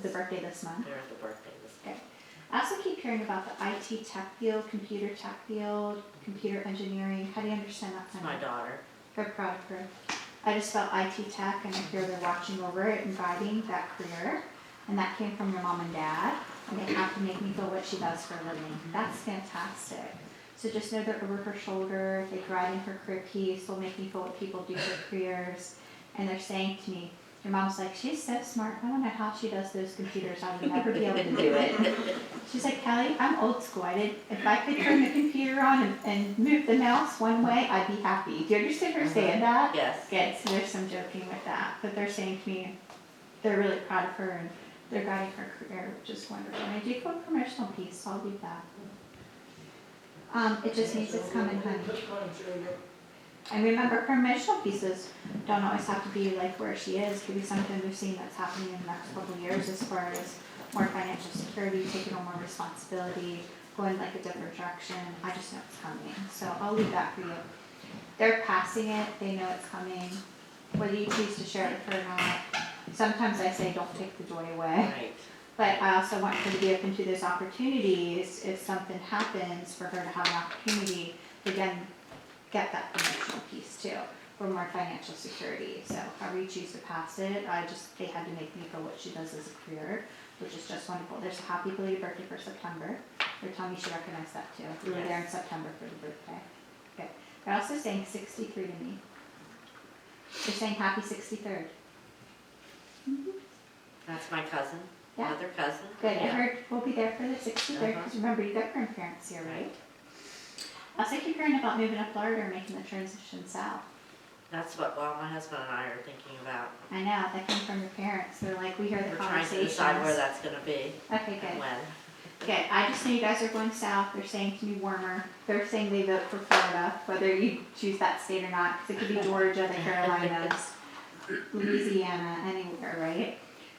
the birthday this month. They're at the birthday this month. Okay. I also keep hearing about the IT tech field, computer tech field, computer engineering. How do you understand that? It's my daughter. Very proud of her. I just felt IT tech, and I hear they're watching over it and guiding that career. And that came from your mom and dad, and they have to make me feel what she does for a living. That's fantastic. So just know they're over her shoulder, they guide in her career piece, they'll make me feel what people do for careers. And they're saying to me, your mom's like, she's so smart, I don't know how she does those computers, I would never be able to do it. She's like, Kelly, I'm old school, if I could turn the computer on and move the mouse one way, I'd be happy. Do you understand her saying that? Yes. Good, so there's some joking with that, but they're saying to me, they're really proud of her and they're guiding her career, which is wonderful. And I do feel a promotional piece, so I'll leave that. It just means it's coming, honey. And remember, promotional pieces don't always have to be like where she is. It could be something we've seen that's happening in the next couple of years as far as more financial security, taking on more responsibility, going like a different direction. I just know it's coming. So I'll leave that for you. They're passing it. They know it's coming. Whether you choose to share it with her or not. Sometimes I say don't take the joy away. Right. But I also want her to be open to those opportunities if something happens for her to have an opportunity to again get that promotional piece too, for more financial security. So however you choose to pass it, they had to make me feel what she does as a career, which is just wonderful. There's a happy belated birthday for September. They're telling me she recognized that too. We were there in September for the birthday. Okay. They're also saying 63 to me. They're saying happy 63rd. Mm-hmm. That's my cousin. Yeah. Another cousin. Good, Yeah. I heard we'll be there for the 63rd, because remember, you got grandparents here, right? I also keep hearing about moving to Florida or making the transition south. That's what, well, my husband and I are thinking about. I know, that came from your parents, they're like, we hear the We're trying to conversations. decide where that's gonna be Okay, and good. when. Okay, I just know you guys are going south, they're saying to me warmer, they're saying they vote for Florida, whether you choose that state or not, because it could be Georgia, the Carolinas, Louisiana, anywhere, right?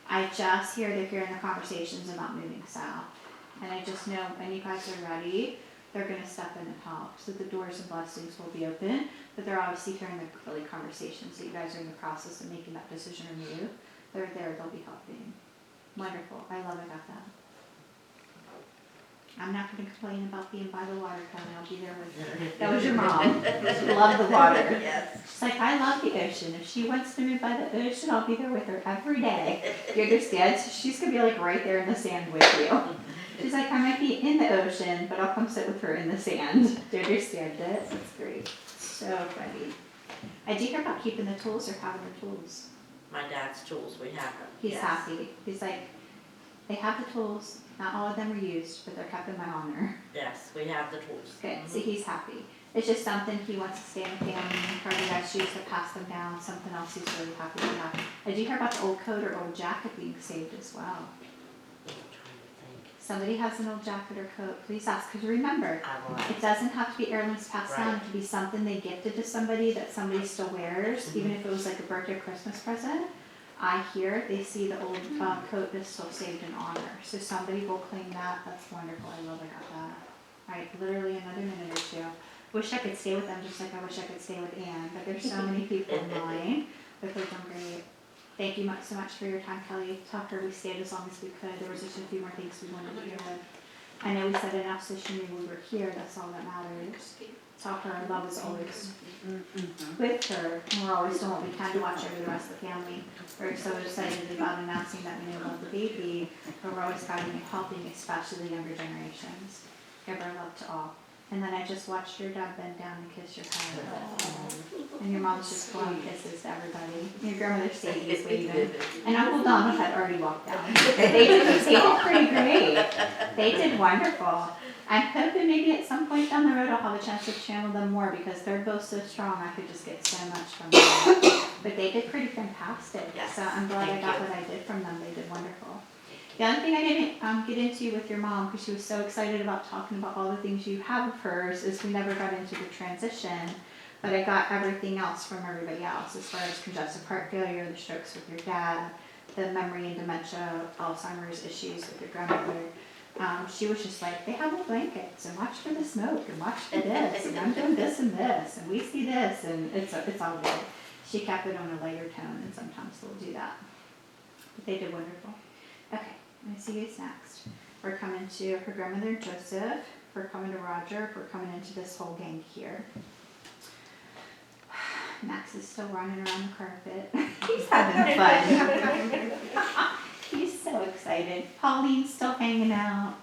I just hear they're hearing the conversations about moving south. And I just know when you guys are ready, they're gonna step in and help. So the doors and blessings will be open, but they're obviously hearing the early conversations. So you guys are in the process of making that decision or move. They're there, they'll be helping. Wonderful, I love it about that. I'm not gonna complain about being by the water, Kelly, I'll be there with you. That was your mom, love the water. Yes. She's like, I love the ocean. If she wants to move by the ocean, I'll be there with her every day. You understand? So she's gonna be like right there in the sand with you. She's like, I might be in the ocean, but I'll come sit with her in the sand. Do you understand it? That's great. So funny. I do hear about keeping the tools or having the tools. My dad's tools, we have them. He's Yes. happy. He's like, they have the tools. Not all of them are used, but they're kept in my honor. Yes, we have the tools. Good. So he's happy. It's just something he wants to stay in the family. Part of you guys choose to pass them down. Something else he's really happy to have. Did you hear about the old coat or old jacket being saved as well? I'm trying to Somebody has an old jacket or coat, please ask. Because remember, think. I will ask. it doesn't have to be heirlooms passed down. Right. It could be something they gifted to somebody that somebody still wears, even if it was like a birthday or Christmas present. I hear they see the old coat is still saved in honor. So somebody will claim that. That's wonderful. I love it about that. All right, literally another minute or two. Wish I could stay with them just like I wish I could stay with Anne, but there's so many people in line that they've done great. Thank you so much for your time, Kelly. Tucker, we stayed as long as we could. There was just a few more things we wanted to hear. I know we said enough, so she knew we were here. That's all that matters. Tell her our love is always with her, and we're always doing what we can to watch over the rest of the family. We're so excited about announcing that we know love the baby, but we're always guiding and helping, especially the younger generations. Give our love to all. And then I just watched your dad bend down and kiss your head. And your mom's just blowing kisses to everybody. Your grandmother Sadie's waving. And Uncle Donald had already walked out. They did pretty great. They did wonderful. I'm hoping maybe at some point down the road I'll have a chance to channel them more because they're both so strong I could just get so much from them. But they did pretty fantastic. Yes, So I'm glad I got what I did from them. They did wonderful. The other thing I didn't get into with your mom, because she was so excited about talking about all the things you have of hers, is we never got into the transition, but I got everything else from everybody else, as far as congestive heart failure, the strokes with your dad, the memory and dementia, Alzheimer's issues with your grandmother. She was just like, they have the blankets, and watch for the smoke, and watch for this, and I'm doing this and this, and we see this, and it's all good. She kept it on a lighter tone, and sometimes they'll do that. But they did wonderful. Okay. see who's next. We're coming to her grandmother Joseph, we're coming to Roger, we're coming into this whole gang here. Max is still running around the carpet. He's having fun. He's so excited. Pauline's still hanging out.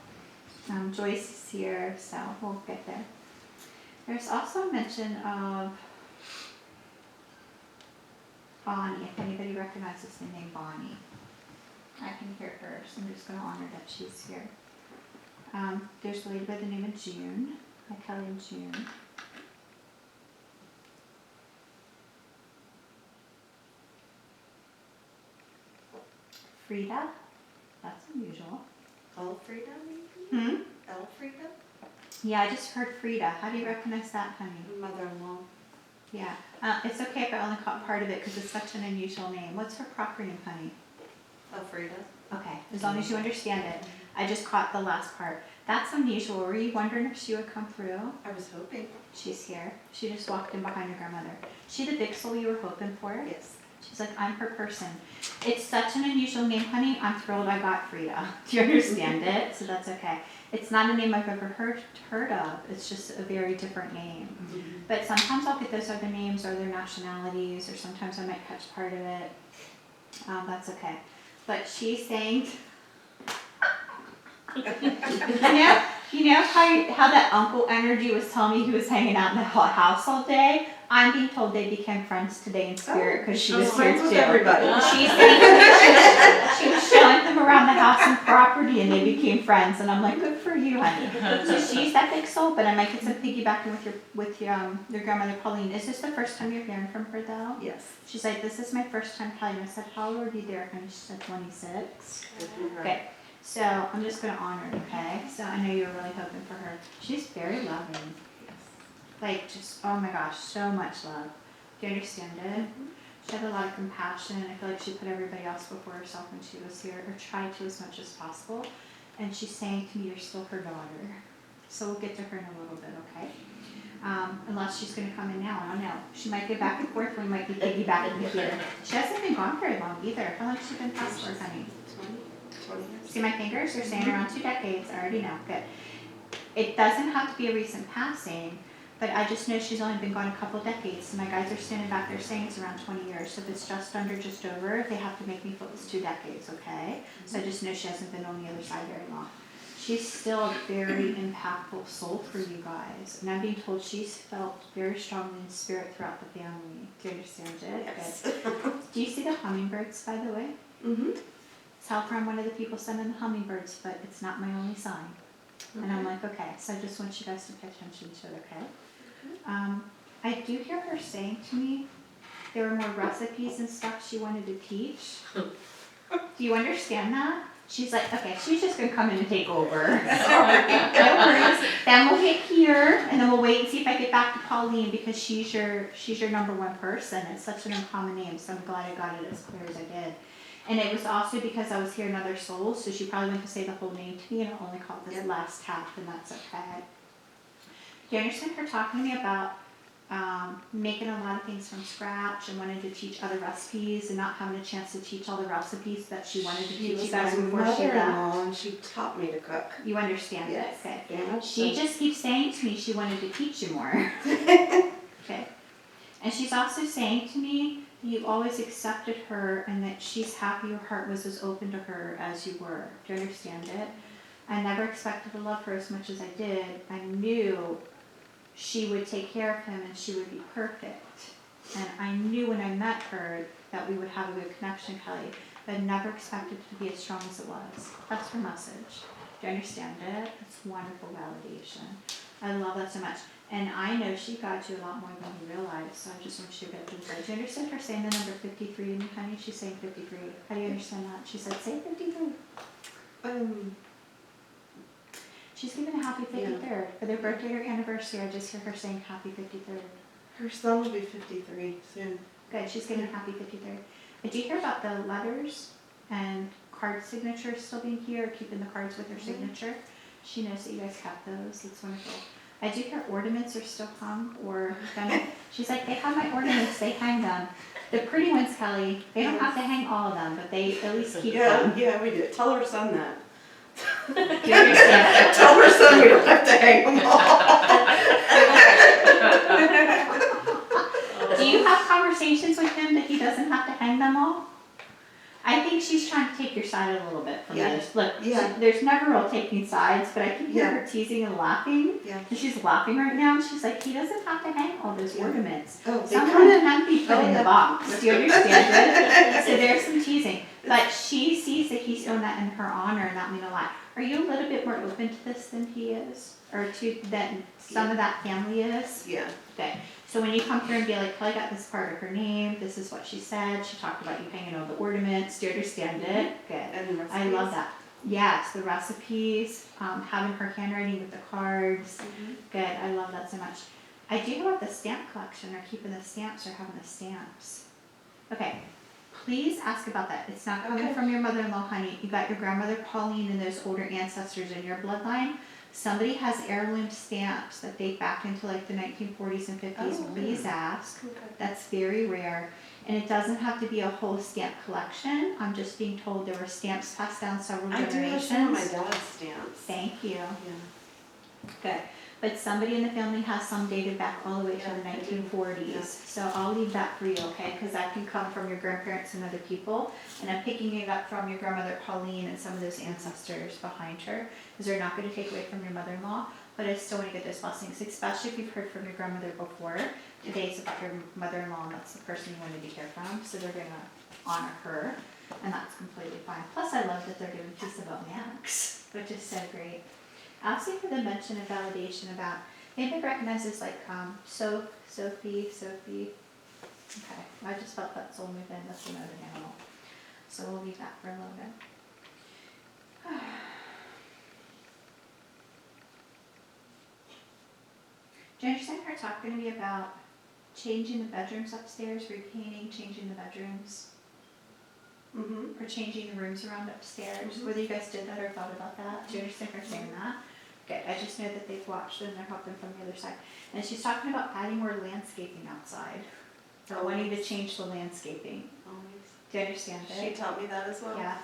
Joyce is here, so we'll get there. There's also a mention of Bonnie, if anybody recognizes the name Bonnie. I can hear her, so I'm just going to honor that she's here. There's a lady by the name of June, like Kelly and June. Frida, that's unusual. Elfrida, maybe? Hmm? Elfrida? Yeah, I just heard Frida. How do you recognize that, honey? Mother-in-law. Yeah, it's okay if I only caught part of it because it's such an unusual name. What's her proper name, honey? Elfrida. Okay, as long as you understand it. I just caught the last part. That's unusual. Were you wondering if she would come through? I was hoping. She's here. She just walked in behind her grandmother. She the big soul you were hoping for? Yes. She's like, I'm her person. It's such an unusual name, honey. I'm thrilled I got Frida. Do you understand it? So that's okay. It's not a name I've ever heard of. It's just a very different name. Mm-hmm. But sometimes I'll get those other names or their nationalities, or sometimes I might catch part of it. That's okay. But she's saying, you know how that uncle energy was telling me he was hanging out in the house all day? I'm being told they became friends today in spirit because she was here friends too. with everybody. She's saying she was showing them around the house and property, and they became friends. And I'm like, good for you, honey. So she's that big soul. But I might get some piggybacking with your grandmother Pauline. Is this the first time you're hearing from her though? Yes. She's like, this is my first time telling you. I said, how old are you there, honey? She said 26. Okay. So I'm just gonna honor it, okay? So I know you were really hoping for her. She's very loving. Like just, oh my gosh, so much love. Do you understand it? She had a lot of compassion. I feel like she put everybody else before herself when she was here, or tried to as much as possible. And she's saying to me, you're still her daughter. So we'll get to her in a little bit, okay? Unless she's gonna come in now, I don't know. She might get back and forth, we might be piggybacking here. She hasn't been gone very long either. How long has she been past for, honey? 20 years. See my fingers? They're saying around 2 decades. I already know. Good. It doesn't have to be a recent passing, but I just know she's only been gone a couple decades. My guys are standing back there saying it's around 20 years. So if it's just under, just over, they have to make me feel it's 2 decades, okay? So I just know she hasn't been on the other side very long. She's still a very impactful soul for you guys. And I'm being told she's felt very strongly in spirit throughout the family. Do you understand it? Yes. Good. Do you see the hummingbirds, by the way? Mm-hmm. Tell from one of the people sending the hummingbirds, but it's not my only sign. And I'm like, okay, so I just want you guys to pay attention to it, okay? I do hear her saying to me there were more recipes and stuff she wanted to teach. Do you understand that? She's like, okay, she's just gonna come in and take over. No worries. Then we'll get here, and then we'll wait and see if I get back to Pauline because she's your number one person. It's such an uncommon name, so I'm glad I got it as clear as I did. And it was also because I was hearing other souls, so she probably went to say the whole name to me and I only caught this last half, and that's okay. Do you understand her talking to me about making a lot of things from scratch and wanting to teach other recipes and not having a chance to teach all the recipes that she wanted to teach you guys before she left? mother-in-law, and she taught me to cook. You understand Yes. it, okay? Yeah, She so- just keeps saying to me she wanted to teach you more. Okay. And she's also saying to me you always accepted her and that she's happy your heart was as open to her as you were. Do you understand it? I never expected to love her as much as I did. I knew she would take care of him and she would be perfect. And I knew when I met her that we would have a good connection, Kelly. But I never expected it to be as strong as it was. That's her message. Do you understand it? It's wonderful validation. I love that so much. And I know she got you a lot more than you realized, so I just want you to get things right. Do you understand her saying the number 53 in you, honey? She's saying 53. How do you understand that? She said, say 53. She's giving a happy 53rd. For their birthday or anniversary, I just hear her saying happy 53rd. Her son will be 53 soon. Good, she's giving a happy 53rd. Did you hear about the letters and card signatures still being here, keeping the cards with her signature? She knows that you guys kept those. It's wonderful. I do hear ornaments are still hung or done. She's like, they have my ornaments, they hang them. The pretty ones, Kelly, they don't have to hang all of them, but they at least keep them. Yeah, we do. Tell her son that. Do you understand? Tell her son we don't have to hang them all. Do you have conversations with him that he doesn't have to hang them all? I think she's trying to take your side a little bit from Yeah. this. Look, Yeah. there's never real taking sides, but I can hear Yeah. her teasing and laughing. Yeah. And she's laughing right now, and she's like, he doesn't have to hang all those Yeah. ornaments. Oh, they Some of come them in. can be put Oh, in the yeah. box. Do you understand it? So there's some teasing. But she sees that he's doing that in her honor, and that means a lot. Are you a little bit more open to this than he is? Or to that some of that family is? Yeah. Okay. So when you come here and be like, Kelly got this part of her name, this is what she said, she talked about you hanging all the ornaments, do you understand it? Good. And the I love recipes. that. Yes, the recipes, having her handwriting with the cards. Mhm. Good, I love that so much. I do know about the stamp collection, or keeping the stamps, or having the stamps. Okay, please ask about that. It's not coming Okay. from your mother-in-law, honey. You got your grandmother Pauline and those older ancestors in your bloodline. Somebody has heirloom stamps that date back into like the 1940s and 50s. Oh, Please really? ask. Okay. That's very rare. And it doesn't have to be a whole stamp collection. I'm just being told there were stamps passed down several I do generations. have some of my dad's stamps. Thank you. Yeah. Good. But somebody in the family has some dated back all the way to Yeah, the I do. 1940s. Yeah. So I'll leave that for you, okay? Because that can come from your grandparents and other people. And I'm picking it up from your grandmother Pauline and some of those ancestors behind her. Because they're not going to take away from your mother-in-law. But I still want to get those blessings, especially if you've heard from your grandmother before. Today's about your mother-in-law, and that's the person you wanted to hear from. So they're going to honor her. And that's completely fine. Plus, I love that they're doing Peace About Max, which is so great. I'll see for the mention of validation about, maybe recognizes like Sophie. Okay, I just felt that soul move in, that's another animal. So we'll leave that for a little bit. Do you understand her talk going to be about changing the bedrooms upstairs, repainting, changing the bedrooms, Mhm. or changing the rooms around upstairs? Mhm. Whether you guys did that or thought about that? Do you understand her saying that? Okay, I just know that they've watched and they're helping from the other side. And she's talking about adding more landscaping outside. Or wanting to change the landscaping. Always. Do you understand it? She taught me that as well. Yeah.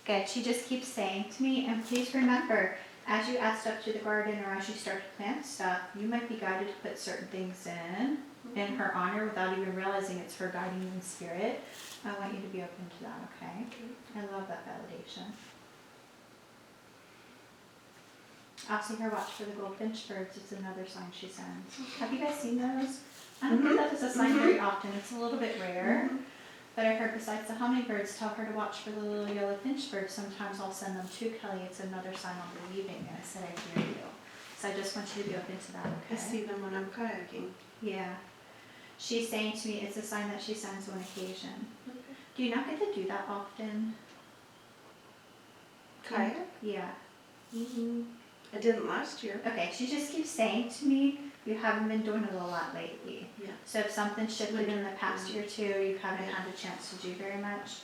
Good. She just keeps saying to me, and please remember, as you add stuff to the garden or as you start to plant stuff, you might be guided to put certain things in her honor without even realizing it's her guiding in spirit. I want you to be open to that, okay? I love that validation. I'll see her watch for the goldfinch birds. It's another sign she sends. Have you guys seen those? I don't get that as a sign very often. It's a little bit rare. But I heard besides the hummingbirds, tell her to watch for the little yellow finch birds. Sometimes I'll send them to Kelly. It's another sign I'm believing. And I said, I hear you. So I just want you to be open to that, I okay? see them when I'm kayaking. Yeah. She's saying to me, it's a sign that she sends on occasion. Do you not get to do that often? Kayak? Yeah. I didn't last year. Okay, she just keeps saying to me, you haven't been doing it a lot lately. Yeah. So if something shifted in the past year or two, you haven't Yeah. had a chance to do very much,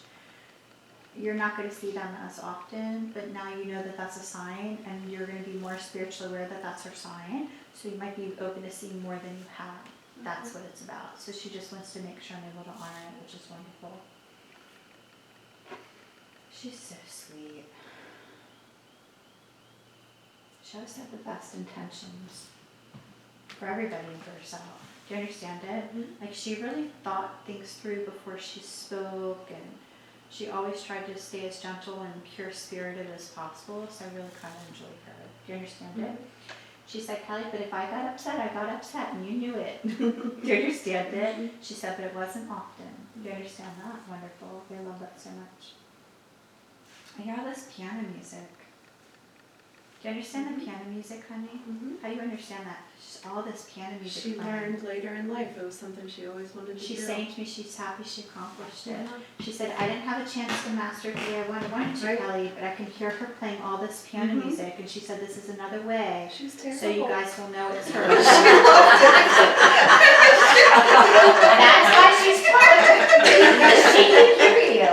you're not going to see them as often, but now you know that that's a sign, and you're going to be more spiritually aware that that's her sign, so you might be open to seeing more than you have. That's what it's about. So she just wants to make sure I'm able to honor it, which is wonderful. She's so sweet. She always had the best intentions for everybody and for herself. Do you understand it? Like, she really thought things through before she spoke, and she always tried to stay as gentle and pure-spirited as possible, so I really kind of enjoyed her. Do you understand it? She said, Kelly, but if I got upset, I got upset, and you knew it. Do you understand it? She said, but it wasn't often. Do you understand that? Wonderful. I love that so much. I hear all this piano music. Do you understand the piano music, honey? How do you understand that? Just all this piano music She playing. learned later in life. It was something she always wanted to do. She's saying to me she's happy she accomplished it. Yeah. She said, I didn't have a chance to master it the way I wanted to, Right. Kelly, but I can hear her playing all this piano music, and she said this is another way. She was terrible. So you guys will know it's her. That's why she's perfect. Because she can hear you.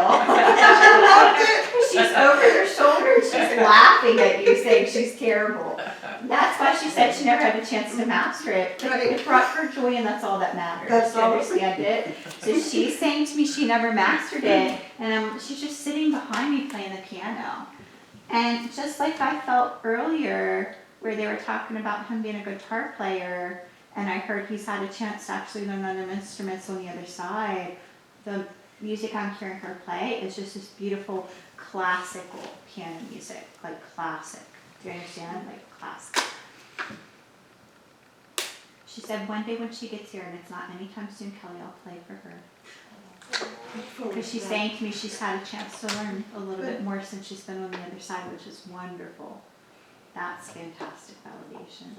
She's over your shoulder, she's laughing at you, saying she's terrible. That's why she said she never had a chance to master it. But it brought her joy, and that's all that matters. That's Do you all. understand it? So she's saying to me she never mastered it, and she's just sitting behind me playing the piano. And just like I felt earlier, where they were talking about him being a guitar player, and I heard he's had a chance to actually learn other instruments on the other side, the music I'm hearing her play is just this beautiful classical piano music, like classic. Do you understand? Like classic. She said one day when she gets here, and it's not anytime soon, Kelly, I'll play for her. Because she's saying to me she's had a chance to learn a little bit more since she's been on the other side, which is wonderful. That's fantastic validation.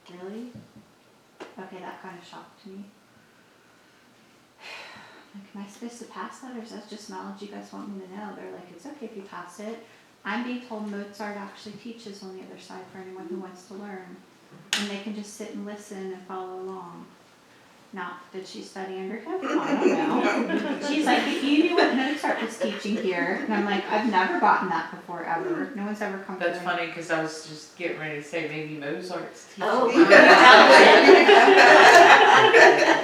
Really? Okay, that kind of shocked me. Like, am I supposed to pass that, or is that just knowledge you guys want me to know? They're like, it's okay if you pass it. I'm being told Mozart actually teaches on the other side for anyone who wants to learn. And they can just sit and listen and follow along. Now, did she study under him? I don't know. She's like, if you knew what Mozart was teaching here, and I'm like, I've never gotten that before, ever. No one's ever come That's through. funny, because I was just getting ready to say maybe Mozart's teaching. Oh,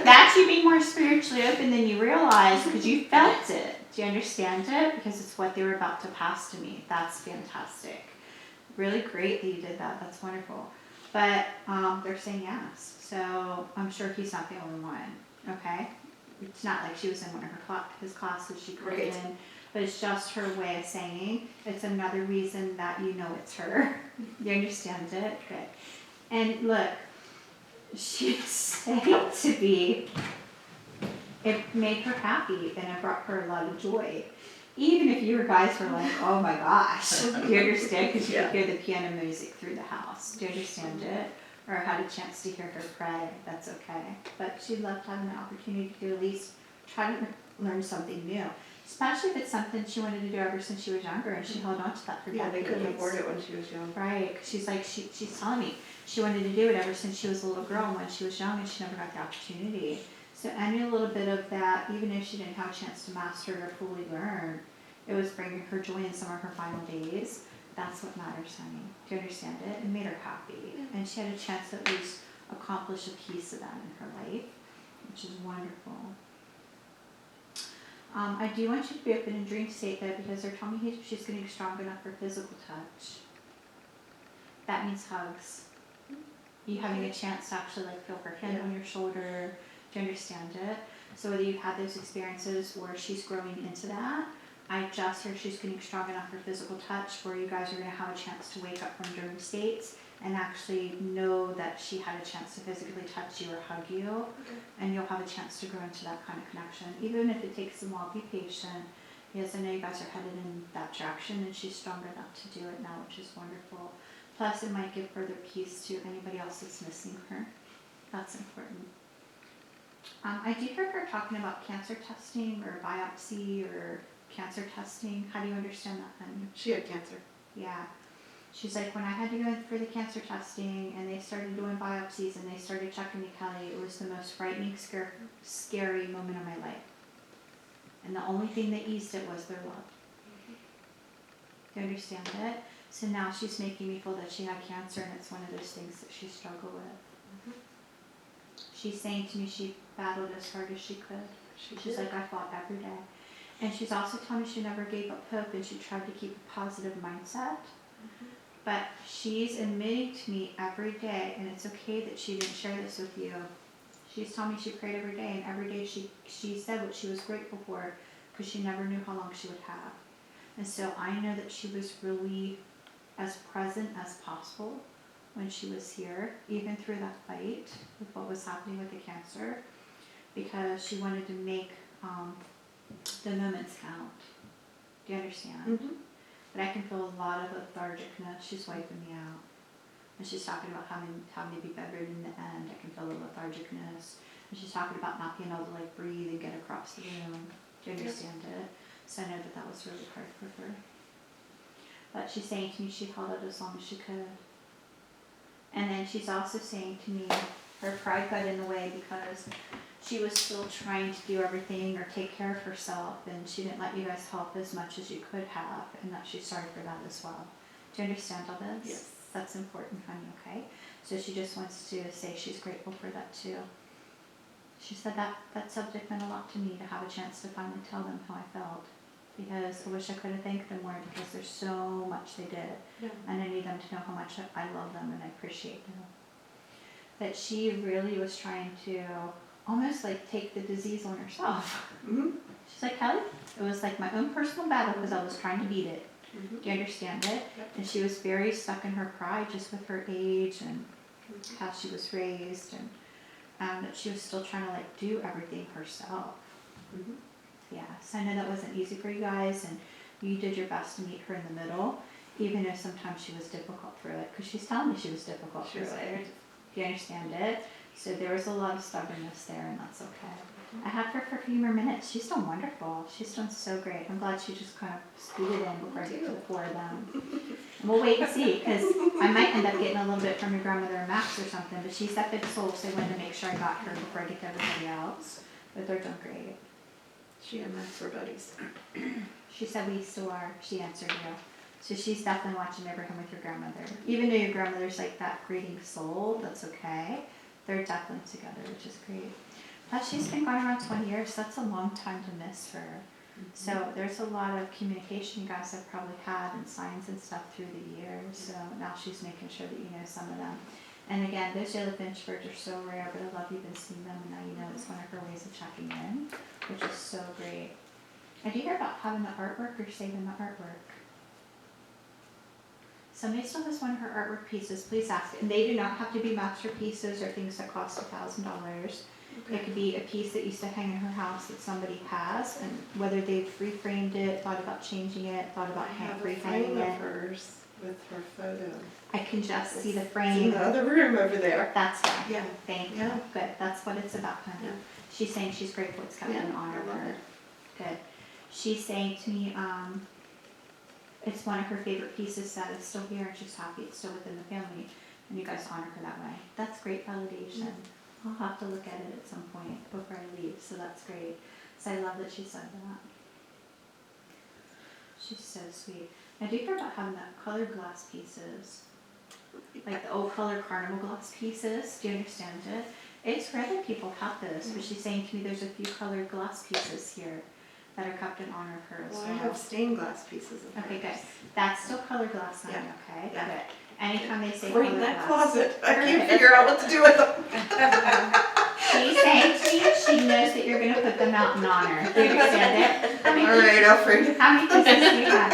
That's you being more spiritually open than you realize because you felt it. Do you understand it? Because it's what they were about to pass to me. That's fantastic. Really great that you did that. That's wonderful. But they're saying yes. So I'm sure he's not the only one. Okay? It's not like she was in one of his classes she could Right. have been. But it's just her way of saying it's another reason that you know it's her. You understand it? Good. And look, she's saying to be, it made her happy and it brought her a lot of joy. Even if you guys were like, oh my gosh, do you understand? Because you could hear the piano music through the house. Do you understand it? Or had a chance to hear her pray. That's okay. But she loved having the opportunity to at least try to learn something new. Especially if it's something she wanted to do ever since she was younger and she held on to that for Yeah, they decades. couldn't afford it when she was young. Right, 'cause she's like, she's telling me she wanted to do it ever since she was a little girl and when she was young and she never got the opportunity. So any little bit of that, even if she didn't have a chance to master it or fully learn, it was bringing her joy in some of her final days. That's what matters, honey. Do you understand it? It made her happy. And she had a chance to at least accomplish a piece of that in her life, which is wonderful. I do want you to be open in dream state though, because they're telling me she's getting strong enough for physical touch. That means hugs. You having a chance to actually like feel her hand on your shoulder. Do you understand it? So whether you've had those experiences or she's growing into that, I just hear she's getting strong enough for physical touch where you guys are going to have a chance to wake up from dream states and actually know that she had a chance to physically touch you or hug you, and you'll have a chance to grow into that kind of connection. Even if it takes some while, be patient, because I know you guys are headed in that direction and she's strong enough to do it now, which is wonderful. Plus it might give further peace to anybody else that's missing her. That's important. I do hear her talking about cancer testing or biopsy or cancer testing. How do you understand that, honey? She had cancer. Yeah. She's like, when I had to go in for the cancer testing and they started doing biopsies and they started checking me, Kelly, it was the most frightening, scary moment of my life. And the only thing that eased it was their love. Do you understand it? So now she's making me feel that she had cancer and it's one of those things that she struggled with. She's saying to me she battled as hard as she could. She's like, I fought every day. And she's also telling me she never gave up hope and she tried to keep a positive mindset. But she's admitting to me every day, and it's okay that she didn't share this with you. She's telling me she prayed every day, and every day she said what she was grateful for because she never knew how long she would have. And so I know that she was really as present as possible when she was here, even through that fight with what was happening with the cancer, because she wanted to make the moments count. Do you understand? But I can feel a lot of lethargicness. She's wiping me out. And she's talking about having to be bedridden in the end. I can feel the lethargicness. And she's talking about not being able to like breathe and get across the room. Do you understand it? So I know that that was really hard for her. But she's saying to me she held it as long as she could. And then she's also saying to me her pride got in the way because she was still trying to do everything or take care of herself, and she didn't let you guys help as much as you could have, and that she's sorry for that as well. Do you understand all this? Yes. That's important, honey, okay? So she just wants to say she's grateful for that too. She said that subject meant a lot to me to have a chance to finally tell them how I felt. because I wish I could have thanked them more because there's so much they did. Yeah. And I need them to know how much I love them and I appreciate them. That she really was trying to almost like take the disease on herself. Mm-hmm. She's like, Kelly, it was like my own personal battle because I was trying to beat it. Mm-hmm. Do you understand it? Yep. And she was very stuck in her pride just with her age and how she was raised and that she was still trying to like do everything herself. Mm-hmm. Yeah, so I know that wasn't easy for you guys and you did your best to meet her in the middle, even if sometimes she was difficult through it, because she's telling me she was difficult She through was it. very Do you understand it? So there was a lot of stubbornness there and that's okay. I had her for a few more minutes. She's done wonderful. She's done so great. I'm glad she just kind of scooted in before I get to the four of them. And we'll wait and see, because I might end up getting a little bit from your grandmother or Max or something, but she's that big soul, so I wanted to make sure I got her before I get to everybody else. But they're doing great. She and Max were buddies. She said we still are. She answered you. So she's definitely watching Abraham with your grandmother. Even though your grandmother's like that grieving soul, that's okay. They're definitely together, which is great. Plus she's been gone around 20 years. That's a long time to miss her. So there's a lot of communication you guys have probably had and signs and stuff through the years. So now she's making sure that you know some of them. And again, those yellow finchbirds are so rare, but I love you've been seeing them and now you know it's one of her ways of checking in, which is so great. And do you hear about having the artwork or saving the artwork? Somebody still has one of her artwork pieces, please ask. And they do not have to be masterpieces or things that cost $1,000. It could be a piece that used to hang in her house that somebody has, and whether they've reframed it, thought about changing it, thought I about have a reframing frame of it. hers with her photo. I can just see the It's in frame. the other room over there. That's why. Yeah. Thank you. Yeah. Good. That's what it's about, honey. Yeah. She's saying she's grateful it's kept in Yeah, honor I of love her. it. Good. She's saying to me, it's one of her favorite pieces that is still here and she's happy it's still within the family and you guys honor her that way. That's great validation. I'll have to look at it at some point before I leave, so that's great. So I love that she said that. She's so sweet. Now do you hear about having that colored glass pieces? Like the old colored carnival glass pieces? Do you understand it? It's rare that people have this, but she's saying to me there's a few colored glass pieces here that are kept in honor of her as Well, well. I have stained glass pieces of Okay, good. hers. That's still colored glass, honey, Yeah. okay? Yeah. Good. Anytime they say Right colored in that glass. closet. I can't Perfect. figure out what to do with them. She's saying to you, she knows that you're gonna put them out in honor. Do you understand it? How many All right, pieces- Alfred. How many pieces do you have?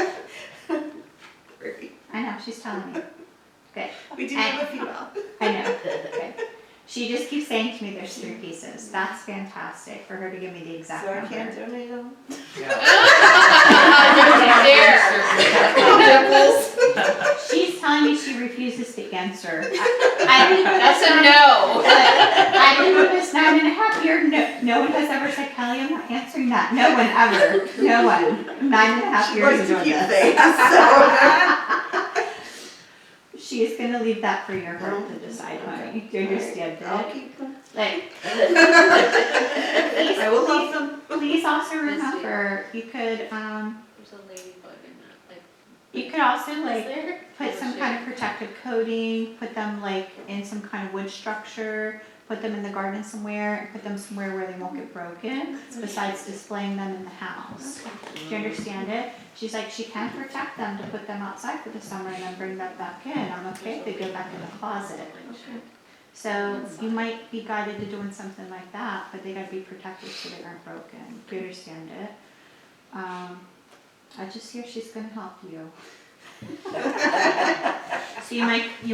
Three. I know, she's telling me. Good. We do And- have a female. I know. Good. She just keeps saying to me there's 3 pieces. That's fantastic for her to give me the exact So I number. can't donate them. There. She's telling me she refuses to answer. That's That's a no. I've been doing this 9.5 years. No one has ever said, Kelly, I'm not answering that. No one ever. No one. 9.5 She years likes to of keep doing this. things, so. She is gonna leave that for your heart to decide, honey. Do you understand I'll that? keep them. Like, I will love them. please also remember, you could, There's a ladybug in that, like. you could also Is like there? put some kind of protective coating, put them like in some kind of wood structure, put them in the garden somewhere, and put them somewhere where they won't get broken, besides displaying them in the house. Do you understand it? She's like, she can protect them to put them outside for the summer and then bring them back in. I'm okay if they go back in the closet. So you might be guided to doing something like that, but they gotta be protected so they aren't broken. Do you understand it? I just hear she's gonna help you. So you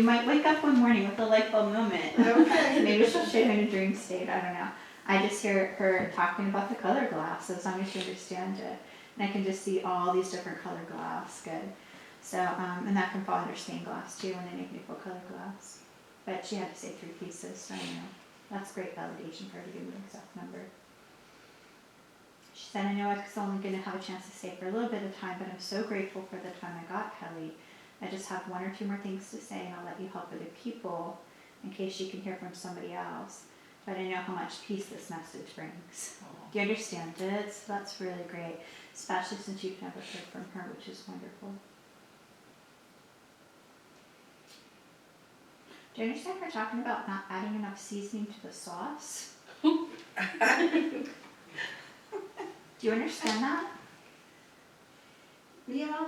might wake up one morning with a light bulb moment. Okay. Maybe she'll show you in a dream state, I don't know. I just hear her talking about the color glass, as long as you understand it. And I can just see all these different color glass, good. So, and that can fall under stained glass too, when they make maple color glass. But she had to say 3 pieces, so I know. That's great validation for her to give me the exact number. She said, I know I was only going to have a chance to stay for a little bit of time, but I'm so grateful for the time I got, Kelly. I just have 1 or 2 more things to say, and I'll let you help other people in case you can hear from somebody else. But I know how much peace this message brings. Do you understand it? So that's really great, especially since you've never heard from her, which is wonderful. Do you understand her talking about not adding enough seasoning to the sauce? Do you understand that? Yeah,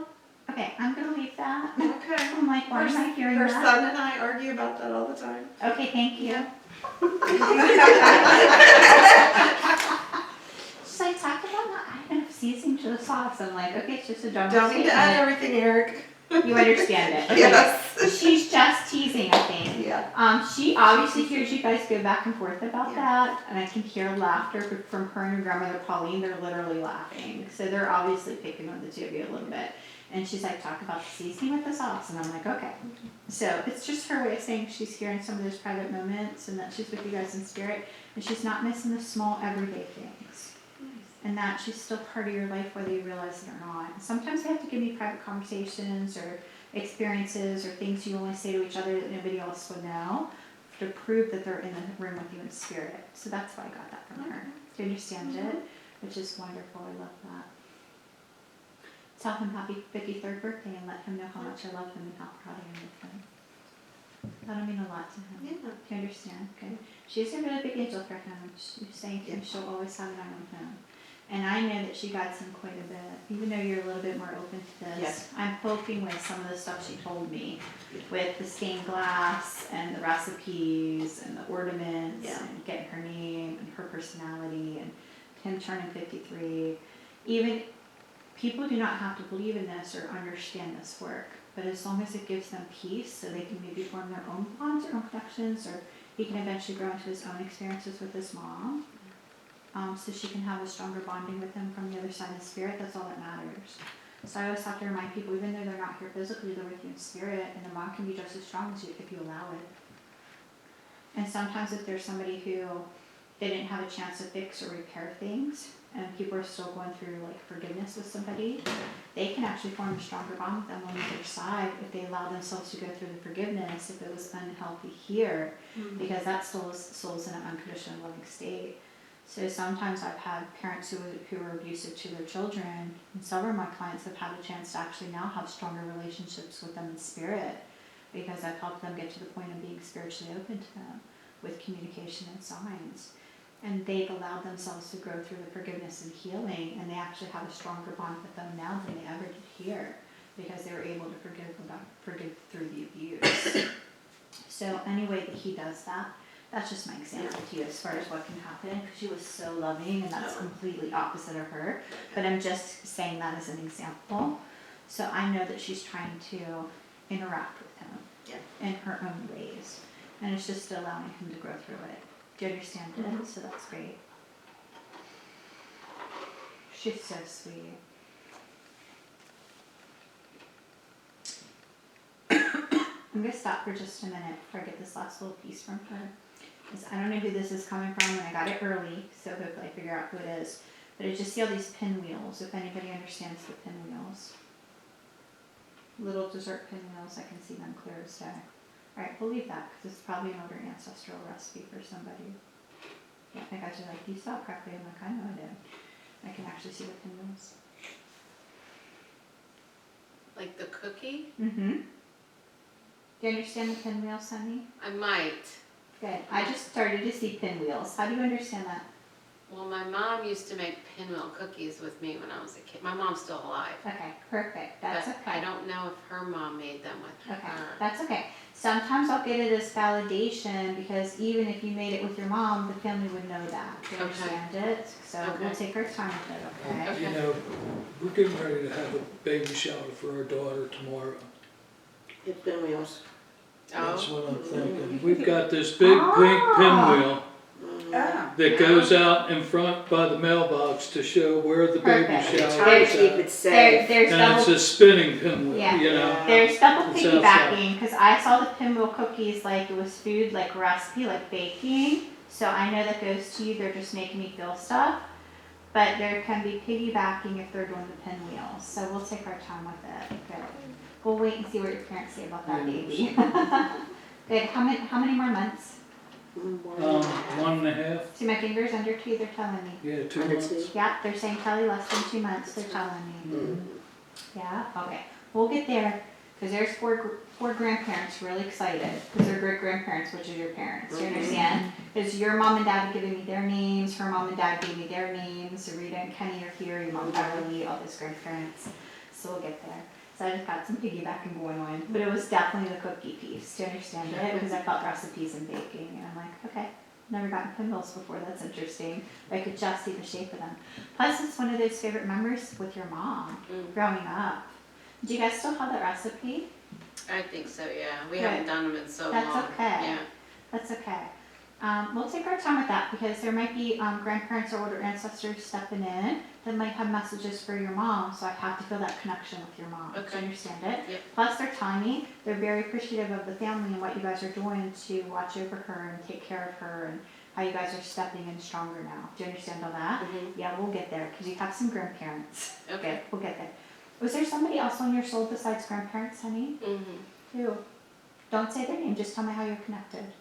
Okay, I'm gonna leave that. okay. I'm like, why am I hearing Her that? son and I argue about that all the time. Okay, thank you. She's like, talk about not adding enough seasoning to the sauce. I'm like, okay, it's just a general Don't need to add statement. everything, Eric. You understand it. Okay. Yes. She's just teasing, I think. Yeah. She obviously hears you guys go back and forth about Yeah. that, and I can hear laughter from her and her grandmother Pauline. They're literally laughing, so they're obviously picking on the two of you a little bit. And she's like, talk about the seasoning with the sauce, and I'm like, okay. So it's just her way of saying she's here in some of those private moments, and that she's with you guys in spirit, and she's not missing the small everyday things. And that she's still part of your life whether you realize it or not. And sometimes they have to give me private conversations or experiences or things you only say to each other that nobody else would know to prove that they're in the room with you in spirit. So that's why I got that from her. Do you understand it? Which is wonderful. I love that. Tell him happy 53rd birthday and let him know how much I love him and how proud I am of him. That'll mean a lot to him. Yeah. Do you understand? Okay. She's a really big angel for him. She's saying to him she'll always have it on him. And I know that she guides him quite a bit, even though you're a little bit more open to this. Yes. I'm hoping with some of the stuff she told me, with the stained glass and the recipes and the ornaments Yeah. and getting her name and her personality and him turning 53. Even people do not have to believe in this or understand this work, but as long as it gives them peace so they can maybe form their own bonds or own connections, or he can eventually grow into his own experiences with his mom. So she can have a stronger bonding with him from the other side of spirit, that's all that matters. So I always have to remind people, even though they're not here physically, they're with you in spirit, and the mom can be just as strong as you if you allow it. And sometimes if there's somebody who they didn't have a chance to fix or repair things, and people are still going through like forgiveness with somebody, they can actually form a stronger bond with them on the other side if they allow themselves to go through the forgiveness if it was unhealthy here, because that soul's in an unconditional loving state. So sometimes I've had parents who were abusive to their children, and several of my clients have had a chance to actually now have stronger relationships with them in spirit, because I've helped them get to the point of being spiritually open to them with communication and signs. And they've allowed themselves to grow through the forgiveness and healing, and they actually have a stronger bond with them now than they ever did here, because they were able to forgive through the abuse. So any way that he does that, that's just my example to you as far as what can happen, because she was so loving, and that's completely opposite of her. But I'm just saying that as an example. So I know that she's trying to interact with him in her own ways, and it's just allowing him to grow through it. Do you understand it? So that's great. She's so sweet. I'm going to stop for just a minute before I get this last little piece from her. I don't know who this is coming from, and I got it early, so hopefully I figure out who it is. But I just see all these pinwheels, if anybody understands the pinwheels. Little dessert pinwheels, I can see them clear as day. Alright, we'll leave that, because it's probably an older ancestral recipe for somebody. Yeah, I got you like, you saw it correctly. I'm like, I know I did. I can actually see the pinwheels. Like the cookie? Mm-hmm. Do you understand the pinwheels, honey? I might. Good. I just started to see pinwheels. How do you understand that? Well, my mom used to make pinwheel cookies with me when I was a kid. My mom's still alive. Okay, perfect. That's but okay. I don't know if her mom made them with Okay, her. that's okay. Sometimes I'll get it as validation, because even if you made it with your mom, the family would know that. Do you Okay. understand it? So Okay. we'll take our time with it, okay? Okay. You know, we're getting ready to have a baby shower for our daughter tomorrow. It's pinwheels. That's Oh, what I'm thinking. We've got this big pink pinwheel Ah. that goes out in front by the mailbox to show where the baby Perfect. shower Try to is keep at. it safe. There's And it's double, a spinning pinwheel, Yeah. you know. there's double It's outside. piggybacking, because I saw the pinwheel cookies like it was food, like recipe, like baking. So I know that goes to you, they're just making me feel stuff. But there can be piggybacking if they're doing the pinwheels. So we'll take our time with it. Good. We'll wait and see what your parents say about that baby. Good. How many more months? 1.5, See my fingers under 2, they're telling me. yeah, 2 Under months. two. Yeah, they're saying probably less than 2 months, they're telling me. Yeah, okay. We'll get there, because there's four grandparents really excited, because they're great grandparents, which is your parents, you understand? Because your mom and dad have given me their names, her mom and dad gave me their names, Rita and Kenny are here, your mom Beverly, all those grandparents. so we'll get there. So I just got some piggybacking going on, but it was definitely the cookie piece. Do you understand it? Because I felt recipes in baking, and I'm like, okay, never gotten pinwheels before. That's interesting. But I could just see the shape of them. Plus, it's one of those favorite memories with your mom growing up. Do you guys still have that recipe? I think so, yeah. We Good. haven't done them in so long. That's okay. Yeah. That's okay. We'll take our time with that because there might be grandparents or older ancestors stepping in that might have messages for your mom, so I have to feel that connection with your mom. Do Okay. you understand it? Yep. Plus, they're telling me they're very appreciative of the family and what you guys are doing to watch over her and take care of her and how you guys are stepping in stronger now. Do you understand all that? Mhm. Yeah, we'll get there because you have some grandparents. Okay. We'll get there. Was there somebody else on your soul besides grandparents, honey? Mhm. Who? Don't say their name, just tell me how you're connected.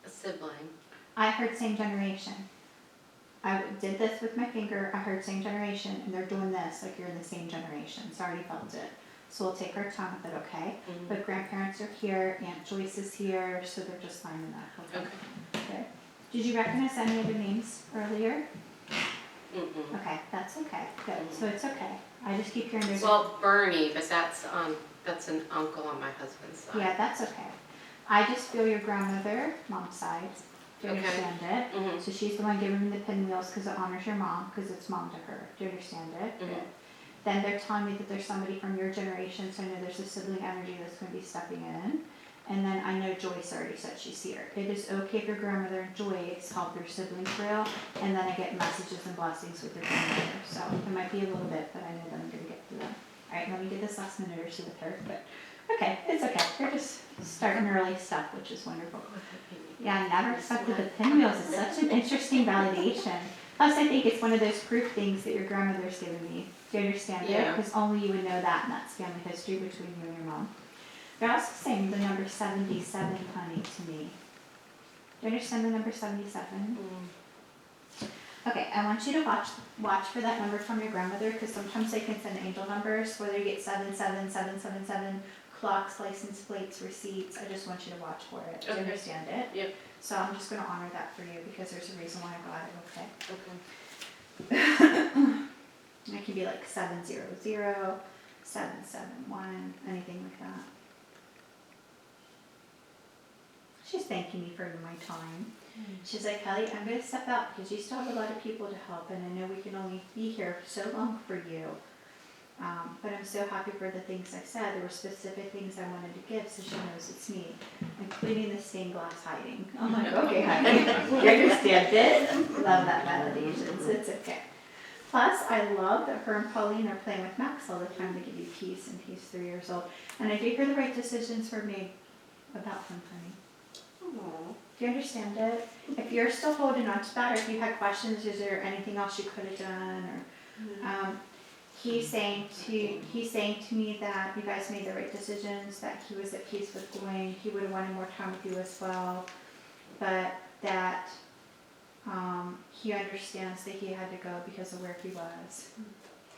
A sibling. I heard same generation. I did this with my finger, I heard same generation, and they're doing this, like you're in the same generation, so I already felt it. So we'll take our time with it, okay? Mhm. But grandparents are here, Aunt Joyce is here, so they're just lining up, okay? Okay. Okay. Did you recognize any of the names earlier? Mm-mm. Okay, that's okay, good, so it's okay. I just keep hearing there's. Well, Bernie, but that's an uncle on my husband's side. Yeah, that's okay. I just feel your grandmother, mom's side, do you Okay. understand it? Mhm. So she's the one giving me the pinwheels because it honors your mom, because it's mom to her. Do you understand it? Mhm. Good. Then they're telling me that there's somebody from your generation, so I know there's a sibling energy that's going to be stepping in. And then I know Joyce already said she's here. It is okay for grandmother and Joyce help your siblings through, and then I get messages and blessings with your grandmother. So it might be a little bit, but I know that I'm going to get through them. All right, let me get this last minute or two with her, but okay, it's okay. We're just starting early stuff, which is wonderful. Yeah, I never expected the pinwheels. It's such an interesting validation. Plus, I think it's one of those proof things that your grandmother's given me. Do you understand it? Yeah. Because only you would know that, and that's family history between you and your mom. They're also saying the number 77, honey, to me. Do you understand the number 77? Mm. Okay, I want you to watch for that number from your grandmother, because sometimes they can send angel numbers, whether you get 77777, clocks, license plates, receipts. I just want you to watch for it. Do you Okay. understand it? Yep. So I'm just going to honor that for you because there's a reason why I got it, Okay. okay? It can be like 700, 771, anything like that. She's thanking me for my time. She's like, Kelly, I'm going to step out because you still have a lot of people to help, and I know we can only be here so long for you. But I'm so happy for the things I said. There were specific things I wanted to give, so she knows it's me, including the stained glass hiding. I'm like, okay, honey, you understand it? Love that validation, so it's okay. Plus, I love that her and Pauline are playing with Max all the time to give you peace, and he's 3 years old. And I do hear the right decisions were made about him, honey. Aw. Do you understand it? If you're still holding on to that, or if you had questions, is there anything else you could have done? Or he's saying to me that you guys made the right decisions, that he was at peace with going. He would have wanted more time with you as well, but that he understands that he had to go because of where he was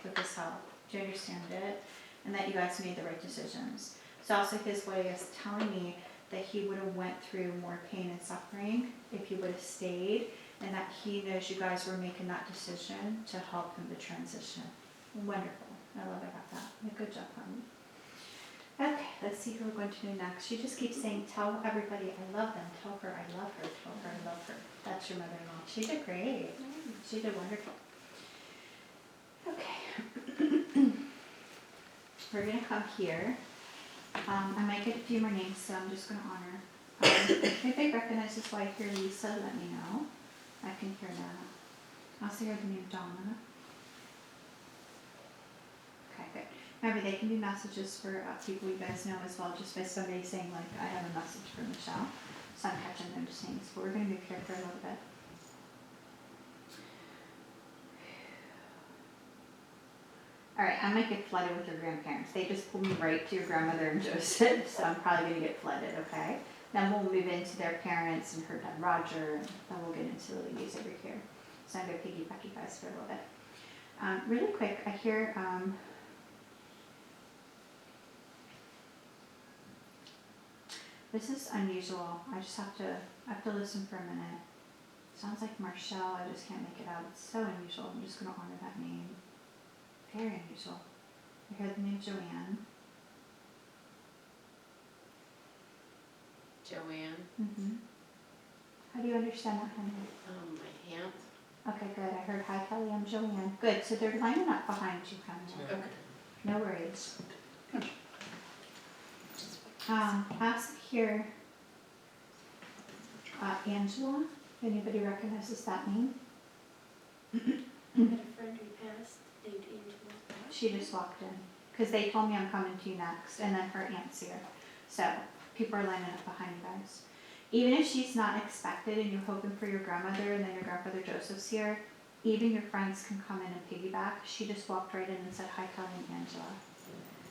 with his health. Do you understand it? And that you guys made the right decisions. It's also his way of telling me that he would have went through more pain and suffering if you would have stayed, and that he knows you guys were making that decision to help him to transition. Wonderful. I love I got that. Good job, honey. Okay, let's see who we're going to do next. She just keeps saying, tell everybody I love them. Tell her I love her. Tell her I love her. That's your mother-in-law. She did great. She did wonderful. Okay. We're going to come here. I might get a few more names, so I'm just going to honor. If anybody recognizes why I hear Lisa, let me know. I can hear that. I also hear the name Donna. Okay, good. Remember, they can be messages for people you guys know as well, just by somebody saying, like, I have a message for Michelle. So I'm catching them just things. But we're going to move here for a little bit. All right, I might get flooded with your grandparents. They just pulled me right to your grandmother and Joseph, so I'm probably going to get flooded, okay? Then we'll move into their parents and her dad Roger, and then we'll get into the ladies over here. So I'm going to piggyback you guys for a little bit. Really quick, I hear, this is unusual. I have to listen for a minute. Sounds like Marshall, I just can't make it out. It's so unusual. I'm just going to honor that name. Very unusual. I heard the name Joanne. Joanne, Mm-hmm. How do you understand that, honey? my aunt. Okay, good. I heard hi Kelly, I'm Joanne. Good, so they're lining up behind you, honey. Okay. No worries. Ask here, Angela, if anybody recognizes that name. I had a friend who passed named Angela. She just walked in, because they told me I'm coming to you next, and then her aunt's here. So, people are lining up behind you guys. Even if she's not expected and you're hoping for your grandmother and then your grandfather Joseph's here, even your friends can come in and piggyback. She just walked right in and said, hi, Kelly and Angela.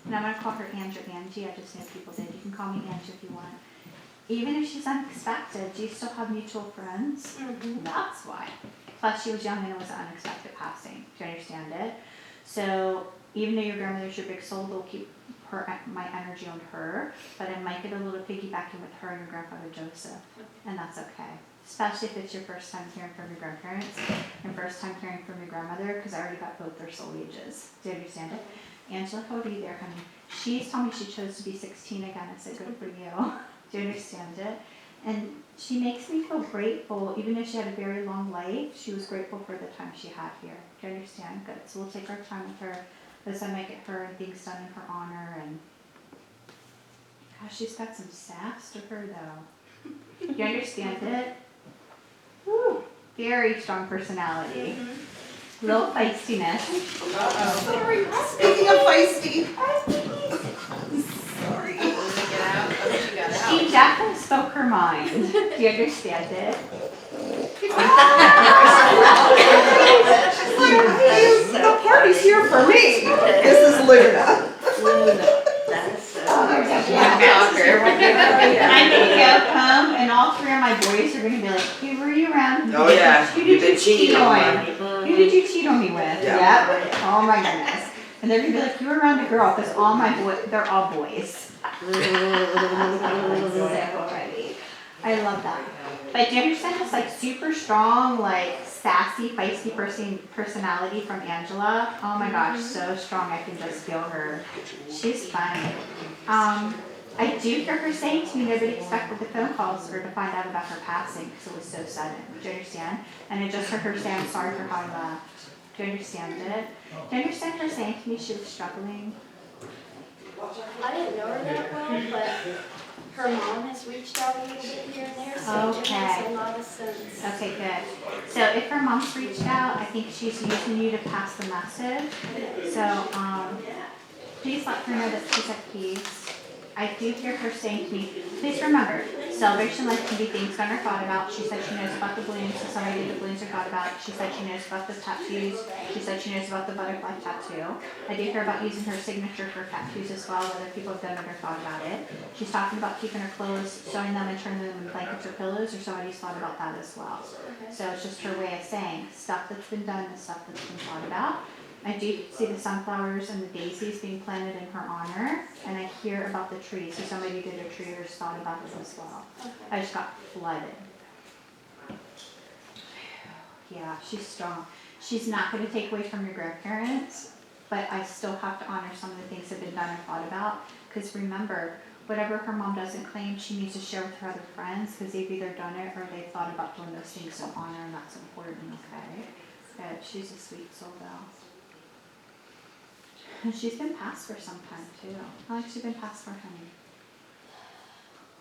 And I'm gonna call her Angie or Angie, I just know people did. You can call me Angie if you want. Even if she's unexpected, do you still have mutual friends? Mm-hmm. That's why. Plus, she was young and it was an unexpected passing. Do you understand it? So, even though your grandmother's your big soul, they'll keep my energy on her, but I might get a little piggybacking with her and your grandfather Joseph, and that's okay. Especially if it's your first time hearing from your grandparents and first time hearing from your grandmother, because I already got both their soul ages. Do you understand it? Angela, how old are you there, honey? She's told me she chose to be 16 again. I said, good for you. Do you understand it? And she makes me feel grateful, even though she had a very long life, she was grateful for the time she had here. Do you understand? Good. So we'll take our time with her. As I might get her things done in her honor, and gosh, she's got some sass to her though. You understand it? Woo. Very strong personality. Little feistiness. Sorry, speaking of feisty. Sorry. Get out? Oh, she got out. She definitely spoke her mind. Do you understand it? She's like, the party's here for me. This is Luna. That is so. I'm gonna go home and all three of my boys are gonna be like, who were you around? Oh, yeah. Who You've did been you cheat cheating on? on Who did you cheat on me with? Yeah. Yep. Oh my goodness. And they're gonna be like, you were around a girl, because all my they're all boys. Already. I love that. But do you understand this like super strong, like sassy, feisty personality from Angela? Oh my gosh, so strong. I can just feel her. She's fun. I do hear her saying to me nobody expected the phone calls or to find out about her passing because it was so sudden. Do you understand? And I just heard her say, I'm sorry for how I left. Do you understand it? Do you understand her saying to me she was struggling? I didn't know her that well, but her mom has reached out a little bit here and there, so it Okay. makes a lot of sense. Okay, good. So if her mom's reached out, I think she's using you to pass the message. So, please let her know that she's at peace. I do hear her saying to me, please remember, celebration life can be things done or thought about. She said she knows about the balloons, so somebody did the balloons or thought about it. She said she knows about the tattoos. She said she knows about the butterfly tattoo. I do hear about using her signature for tattoos as well, whether people have done it or thought about it. She's talking about keeping her clothes, sewing them and turning them into blankets or pillows, or somebody's thought about that as well. So it's just her way of saying stuff that's been done and stuff that's been thought about. I do see the sunflowers and the daisies being planted in her honor, and I hear about the trees. So somebody did a tree or just thought about it as well. I just got flooded. Yeah, she's strong. She's not going to take away from your grandparents, but I still have to honor some of the things that have been done or thought about. Because remember, whatever her mom doesn't claim, she needs to share with her other friends, because they've either done it or they've thought about doing those things in honor, and that's important, okay? But she's a sweet soul, though. And she's been passed for some time, too. How long has she been passed for, honey?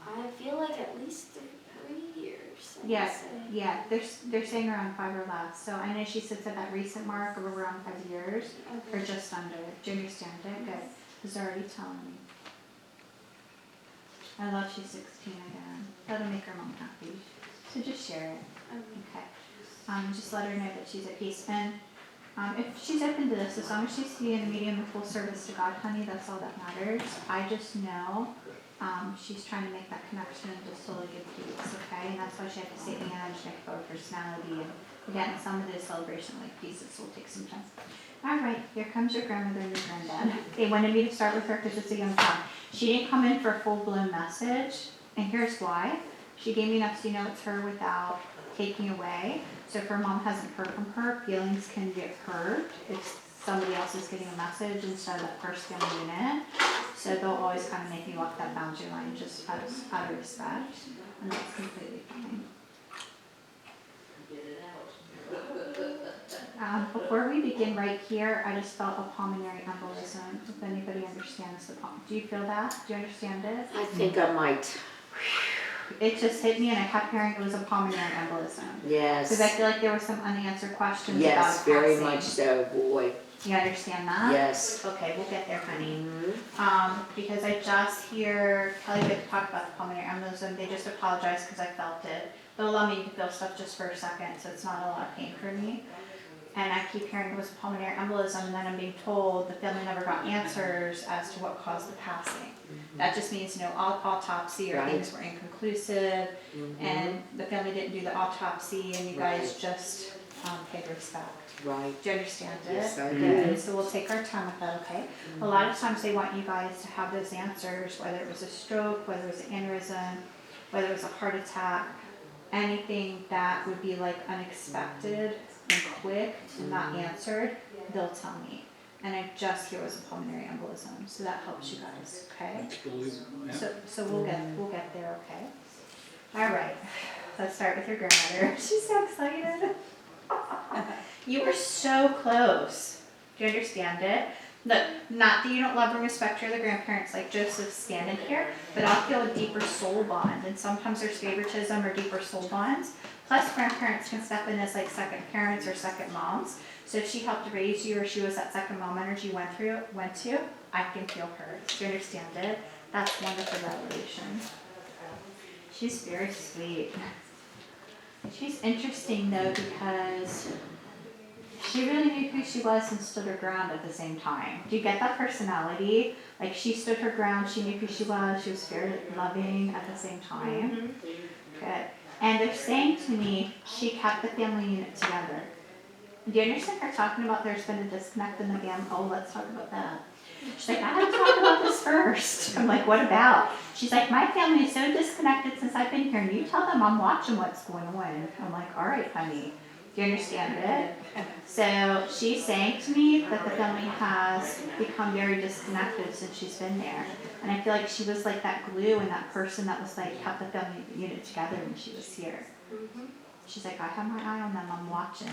I feel like at least 3 years. I would Yeah, say. yeah, they're saying around 5 or less. So I know she sits at that recent mark of around 5 years, or Okay. just under. Do you understand it? Good. Because they're already telling me. I love she's 16 again. That'll make her mom happy. So just share it. Okay. Just let her know that she's at peace. And if she's open to this, as long as she's being a medium of full service to God, honey, that's all that matters. I just know she's trying to make that connection and just slowly give peace, okay? And that's why she had to say Anna, she had to go with personality. And again, some of the celebration like pieces will take some time. All right, here comes your grandmother and your granddad. They wanted me to start with her because it's a young child. She didn't come in for a full-blown message, and here's why. She gave me enough to know it's her without taking away. So if her mom hasn't heard from her, feelings can get hurt. It's somebody else is getting a message instead of that first family unit. So they'll always kind of make me walk that boundary line just out of respect, and that's completely fine. Before we begin right here, I just felt a pulmonary embolism, if anybody understands do you feel that? Do you understand it? I think I might, It just hit me and I kept hearing it was a pulmonary embolism. Because I yes, feel like there were some unanswered questions about yes, very passing. much so, boy, You understand that? yes. Okay, we'll get there, honey. Mhm. Because I just hear Kelly would talk about the pulmonary embolism, they just apologized because I felt it. They'll allow me to feel stuff just for a second, so it's not a lot of pain for me. And I keep hearing it was pulmonary embolism, and then I'm being told the family never got answers as to what caused the passing. That just means no autopsy or Right. things were inconclusive, Mhm. and the family didn't do the autopsy, and you guys Right. just paid respect. Right, Do you understand it? Yes, I do. Good, so we'll take our time with that, okay? A lot of times they want you guys to have those answers, whether it was a stroke, whether it was an aneurysm, whether it was a heart attack, anything that would be like unexpected and quick and not answered, they'll tell me. And I just hear it was a pulmonary embolism, so that helps you guys, okay? That's believable, yeah. So we'll get there, okay? All right, let's start with your grandmother. She's so excited. You were so close. Do you understand it? Look, not that you don't love and respect your other grandparents like Joseph standing here, but I'll feel a deeper soul bond. And sometimes there's favoritism or deeper soul bonds. Plus grandparents can step in as like second parents or second moms. So if she helped raise you or she was that second mom energy you went to, I can feel her. Do you understand it? That's wonderful revelation. She's very sweet. She's interesting though because she really knew who she was and stood her ground at the same time. Do you get that personality? Like she stood her ground, she knew who she was very loving at the same time. Good. And they're saying to me, she kept the family unit together. Do you understand her talking about there's been a disconnect in the family? Oh, let's talk about that. She's like, I have to talk about this first. I'm like, what about? She's like, my family is so disconnected since I've been here, and you tell them I'm watching what's going on. I'm like, all right, honey. Do you understand it? So she's saying to me that the family has become very disconnected since she's been there. And I feel like she was like that glue and that person that was like kept the family unit together when she was here. She's like, I have my eye on them, I'm watching.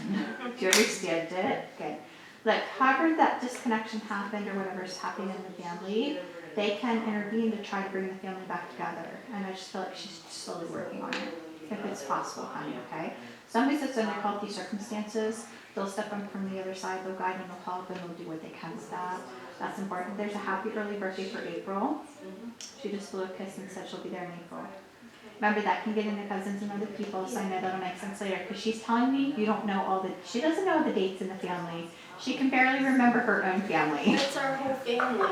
Do you understand it? Good. Like, however that disconnection happened or whatever's happening in the family, they can intervene to try to bring the family back together. And I just feel like she's slowly working on it, if it's possible, honey, okay? Somebody that's under healthy circumstances, they'll step in from the other side, they'll guide and they'll help and they'll do what they can with that. That's important. There's a happy early birthday for April. She just blew a kiss and said she'll be there in April. Remember, that can get into cousins and other people, so I know that'll make sense later. Because she's telling me you don't know she doesn't know the dates in the family. She can barely remember her own family. It's our whole family.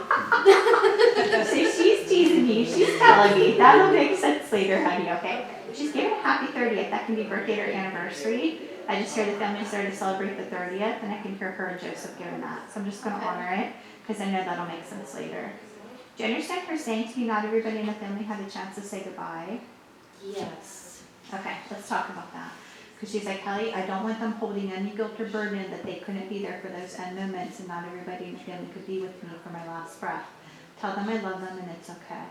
So she's teasing me, she's telling me. That'll make sense later, honey, okay? She's giving a happy 30th. That can be birthday or anniversary. I just hear the family started to celebrate the 30th, and I can hear her and Joseph giving that. So I'm just going to honor it, because I know that'll make sense later. Do you understand her saying to me not everybody in the family had a chance to say goodbye? Yes. Okay, let's talk about that. Because she's like, Kelly, I don't want them holding any guilt or burden that they couldn't be there for those end moments and not everybody in the family could be with me for my last breath. Tell them I love them and it's okay.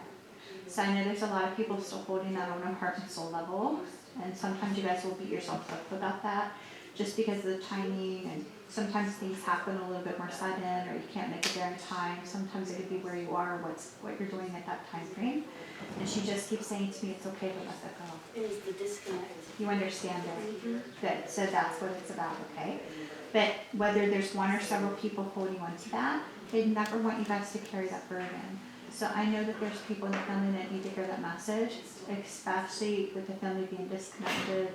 So I know there's a lot of people still holding that on a heart and soul level. And sometimes you guys will beat yourselves up about that just because of the timing, and sometimes things happen a little bit more sudden or you can't make it there in time. Sometimes it could be where you are, what you're doing at that time frame. And she just keeps saying to me, it's okay to let that go. It was the disconnect. You understand it? Good, so that's what it's about, okay? But whether there's one or several people holding on to that, they never want you guys to carry that burden. So I know that there's people in the family that need to hear that message, especially with the family being disconnected.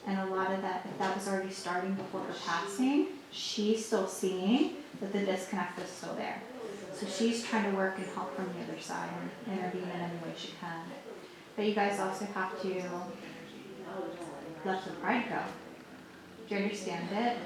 And a lot of that, if that was already starting before her passing, she's still seeing that the disconnect is still there. So she's trying to work and help from the other side and intervene in any way she can. But you guys also have to let the pride go. Do you understand it?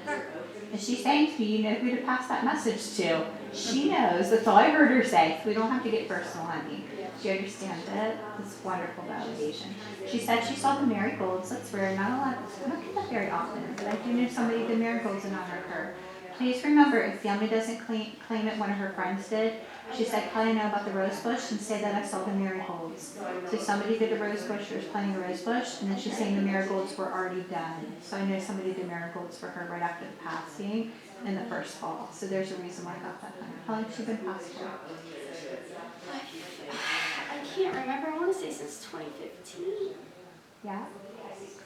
And she's saying to me, you know who to pass that message to. She knows. That's all I heard her say. We don't have to get personal, honey. Do you understand it? It's wonderful validation. She said she saw the marigolds. That's rare. Not a lot. I don't get that very often. But I do know somebody did marigolds in honor of her. please remember, if family doesn't claim it, one of her friends did. She said, Kelly, I know about the rose bush, and say that I saw the marigolds. So somebody did a rose bush, or was planting a rose bush, and then she's saying the marigolds were already done. So I know somebody did marigolds for her right after the passing in the first fall. So there's a reason why I got that one. How long has she been passed for? I can't remember, I wanna say since 2015. Yeah?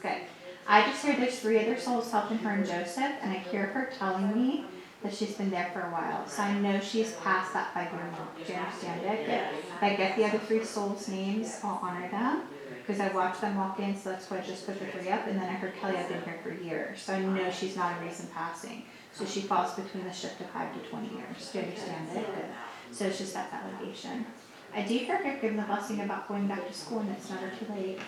Good. I just hear there's 3 other souls helping her and Joseph, and I hear her telling me that she's been there for a while. So I know she's past that 5-year mark. Do you understand it? If I get the other 3 souls' names, I'll honor them, because I watched them walk in, so that's why I just put the 3 up. And then I heard Kelly, I've been here for years, so I know she's not a recent passing. So she falls between the shift of 5 to 20 years. Do you understand it? Good. So it's just that validation. I do hear her give the blessing about going back to school, and it's never too late.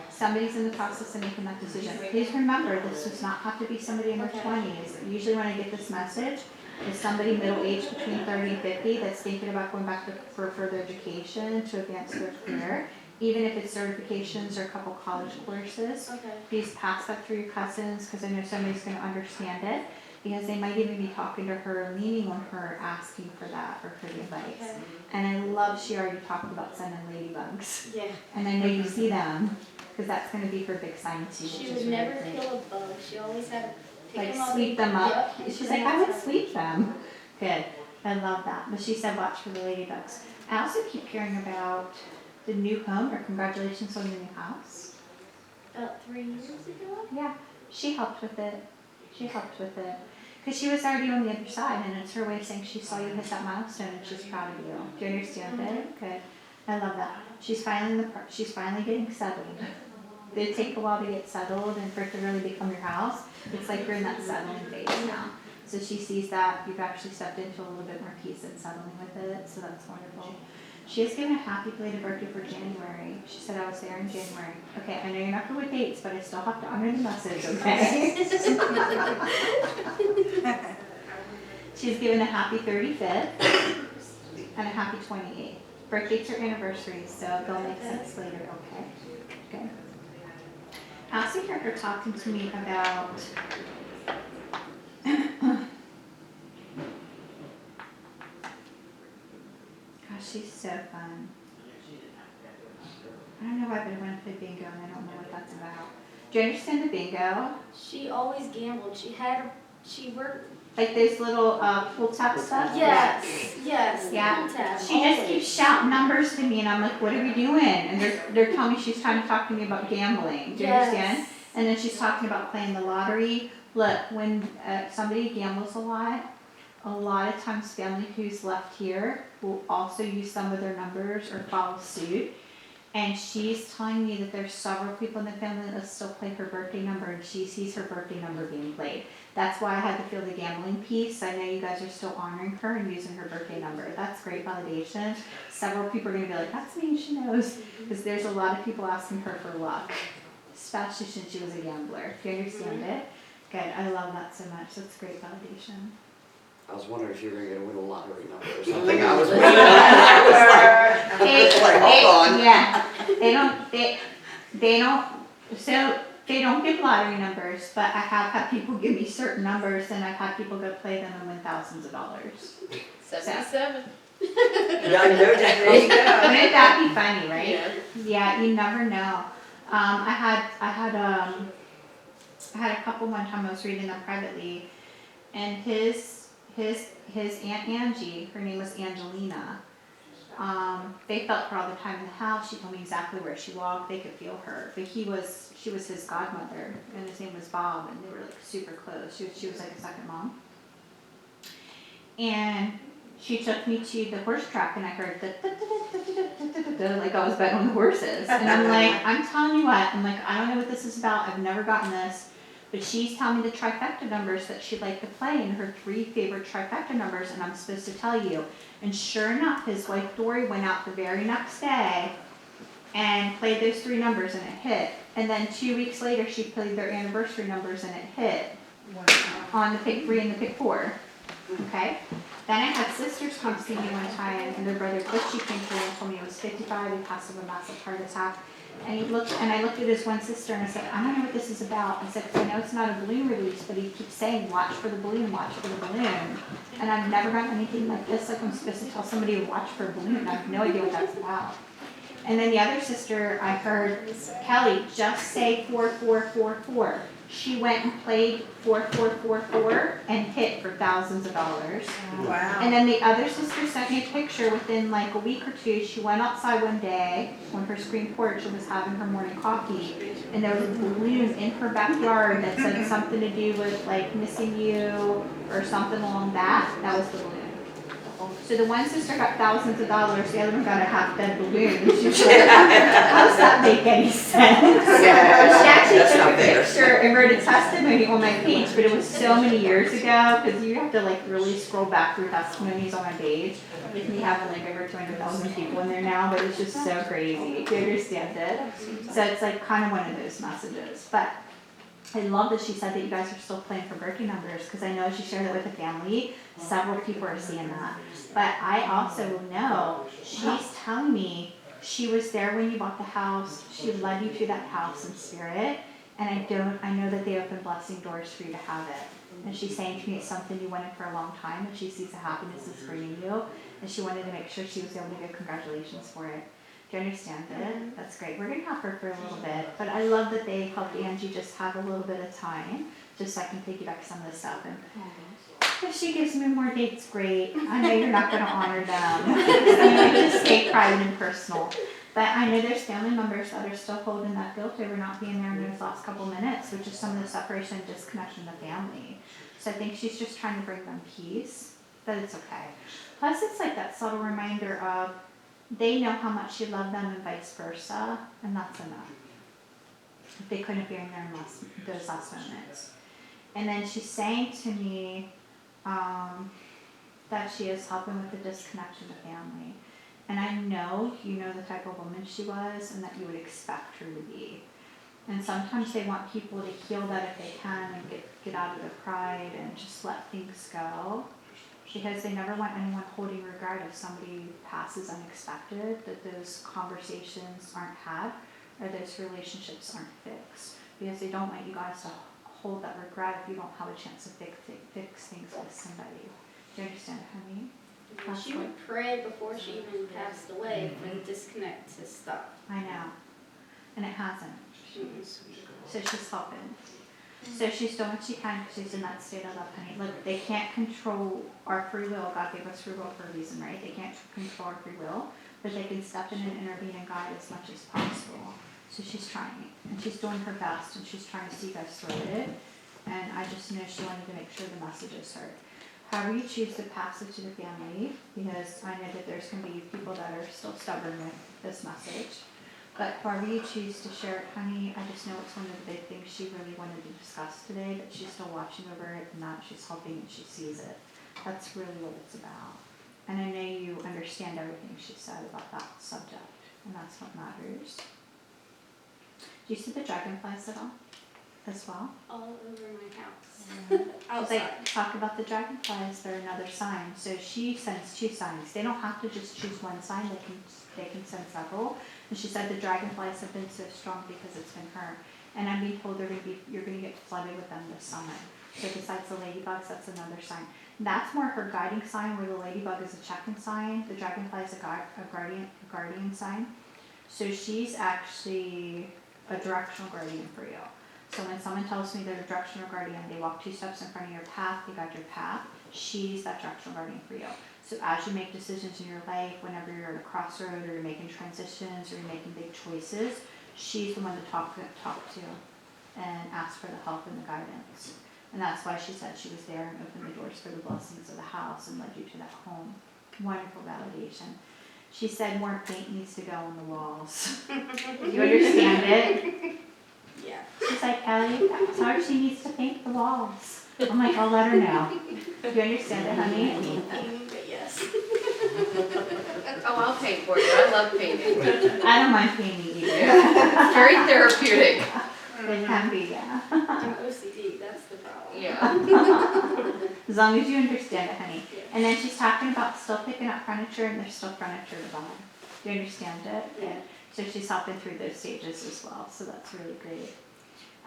Somebody's in the process of making that decision. Please remember, this does not have to be somebody in their 20s. Usually when I get this message, it's somebody middle-aged between 30 and 50 that's thinking about going back for further education to advance their career. Even if it's certifications or a couple college courses, Okay. please pass that through your cousins, because I know somebody's going to understand it. Because they might even be talking to her, leaning on her, asking for that or for the advice. Okay. And I love she already talked about sending ladybugs. Yeah. And I know you see them, because that's going to be her big sign too. She which would is never really great. kill a bug. She always had to pick Like them up. sweep them up. Yep. She's like, I would sweep them. Good. I love that. But she said, watch for the ladybugs. I also keep hearing about the new home, or congratulations on the new house. About 3 years ago. Yeah, she helped with it. She helped with it. Because she was already on the other side, and it's her way of saying she saw you hit that milestone and she's proud of you. Do you understand it? Good. I love that. She's finally getting settled. It take a while to get settled and for it to really become your house. It's like you're in that settling phase now. So she sees that you've actually stepped into a little bit more peace and settling with it, so that's wonderful. She has given a happy belated birthday for January. She said I was there in January. Okay, I know you're not good with dates, but I still have to honor the message, okay? She's given a happy 35th and a happy 28th. Birthdays are anniversaries, so they'll make sense later, okay? Good. I also hear her talking to me about gosh, she's so fun. I don't know why, but I want to play bingo and I don't know what that's about. Do you understand the bingo? She always gambled. She worked. Like those little pull tab stuff? Yes. Yeah. Pull tab, She just always. keeps shouting numbers to me and I'm like, what are we doing? And they're telling me she's trying to talk to me about gambling. Do you understand? And then she's talking about playing the lottery. Look, when somebody gambles a lot of times family who's left here will also use some of their numbers or follow suit. And she's telling me that there's several people in the family that still play her birthday number and she sees her birthday number being played. That's why I had to feel the gambling piece. I know you guys are still honoring her and using her birthday number. That's great validation. Several people are going to be like, that's me, she knows. Because there's a lot of people asking her for luck, especially since she was a gambler. Do you understand it? Good. I love that so much. That's great validation. I was wondering if you were gonna win a lottery number or something. I was wondering. They don't give lottery numbers, but I have had people give me certain numbers and I've had people go play them and win thousands of dollars. 77. Yeah, I know that. Wouldn't that be funny, right? Yeah. Yeah, you never know. I had a couple one time I was reading them privately, and his Aunt Angie, her name was Angelina. They felt her all the time in the house. She told me exactly where she walked. They could feel her. But she was his godmother, and his name was Bob, and they were like super close. She was like a second mom. And she took me to the horse track, and I heard like I was betting on the horses. And I'm like, I'm telling you what, I'm like, I don't know what this is about. I've never gotten this. But she's telling me the trifecta numbers that she'd like to play and her 3 favorite trifecta numbers, and I'm supposed to tell you. And sure enough, his wife Dory went out the very next day and played those 3 numbers and it hit. And then 2 weeks later, she played their anniversary numbers and it hit on the pick 3 and the pick 4. Okay? Then I had sisters come see me one time, and their brother Butchie came through and told me he was 55, he passed of a massive heart attack. And I looked at his one sister and I said, I don't know what this is about. I said, I know it's not a balloon release, but he keeps saying, watch for the balloon, watch for the balloon. And I've never gotten anything like this, like I'm supposed to tell somebody to watch for a balloon. I have no idea what that's about. And then the other sister, I heard, Kelly, just say 4444. She went and played 4444 and hit for thousands of dollars. Wow. And then the other sister sent me a picture within like a week or two. She went outside one day on her screen porch and was having her morning coffee. And there was a balloon in her backyard that said something to do with like missing you or something along that. That was the balloon. So the one sister got thousands of dollars, the other one got a half-dead balloon. And she was like, how does that make any sense? She actually That's took not a fair. picture and wrote a testimony on my page, but it was so many years ago, because you have to like really scroll back through testimonies on my page. With me having like over 200,000 people in there now, but it's just so crazy. Do you understand it? So it's like kind of one of those messages. But I love that she said that you guys are still playing for birthday numbers, because I know she shared it with the family. Several people are seeing that. But I also know she's telling me she was there when you bought the house. She led you to that house in spirit. And I know that they open blessing doors for you to have it. And she's saying to me it's something you wanted for a long time, and she sees the happiness it's bringing you. And she wanted to make sure she was able to give congratulations for it. Do you understand it? That's great. We're going to have her for a little bit. But I love that they helped Angie just have a little bit of time, just so I can piggyback some of this stuff. And if she gives me more dates, great. I know you're not going to honor them. Just stay private and personal. But I know there's family members that are still holding that guilt over not being there in those last couple minutes, which is some of the separation and disconnection of the family. So I think she's just trying to bring them peace, but it's okay. Plus, it's like that subtle reminder of they know how much you love them and vice versa, and that's enough. They couldn't be in there in those last moments. And then she's saying to me that she is helping with the disconnection of family. And I know you know the type of woman she was and that you would expect her to be. And sometimes they want people to heal that if they can and get out of their pride and just let things go. Because they never want anyone holding regret if somebody passes unexpected, that those conversations aren't had or those relationships aren't fixed. Because they don't want you guys to hold that regret if you don't have a chance to fix things with somebody. Do you understand what I mean? She would pray before she even passed away for the disconnect to stop. I know. And it hasn't. So she's helping. So she's doing what she can because she's in that state of love, honey. Look, they can't control our free will. God gave us free will for a reason, right? They can't control our free will, but they can step in and intervene and guide as much as possible. So she's trying, and she's doing her best, and she's trying to see you guys through it. And I just know she wanted to make sure the message is heard. However you choose to pass it to the family, because I know that there's going to be people that are still stubborn with this message. But however you choose to share it, honey, I just know it's one of the big things she really wanted to discuss today, that she's still watching over it and that she's helping and she sees it. That's really what it's about. And I know you understand everything she said about that subject, and that's what matters. Do you see the dragonflies at all? As well? All over my house. As I Outside. talk about the dragonflies, they're another sign. So she sends 2 signs. They don't have to just choose one sign, they can send several. And she said the dragonflies have been so strong because it's been her. And I'm being told you're gonna get flooded with them this summer. So besides the ladybugs, that's another sign. That's more her guiding sign, where the ladybug is a checking sign, the dragonfly is a guardian sign. So she's actually a directional guardian for you. So when someone tells me they're a directional guardian, they walk 2 steps in front of your path, they guide your path. She's that directional guardian for you. So as you make decisions in your life, whenever you're at a crossroad or you're making transitions or you're making big choices, she's the one to talk to and ask for the help and the guidance. And that's why she said she was there and opened the doors for the blessings of the house and led you to that home. Wonderful validation. She said more paint needs to go on the walls. Do you understand it? Yeah. She's like, Kelly, sorry, she needs to paint the walls. I'm like, I'll let her know. Do you understand it, honey? But yes. Oh, I'll paint for you. I love painting. I don't mind painting either. It's very therapeutic. It can be, yeah. I'm OCD, that's the problem. Yeah. As long as you understand it, honey. And then she's talking about still picking up furniture and there's still furniture to buy. Do you understand it? Yeah. So she's helping through those stages as well, so that's really great.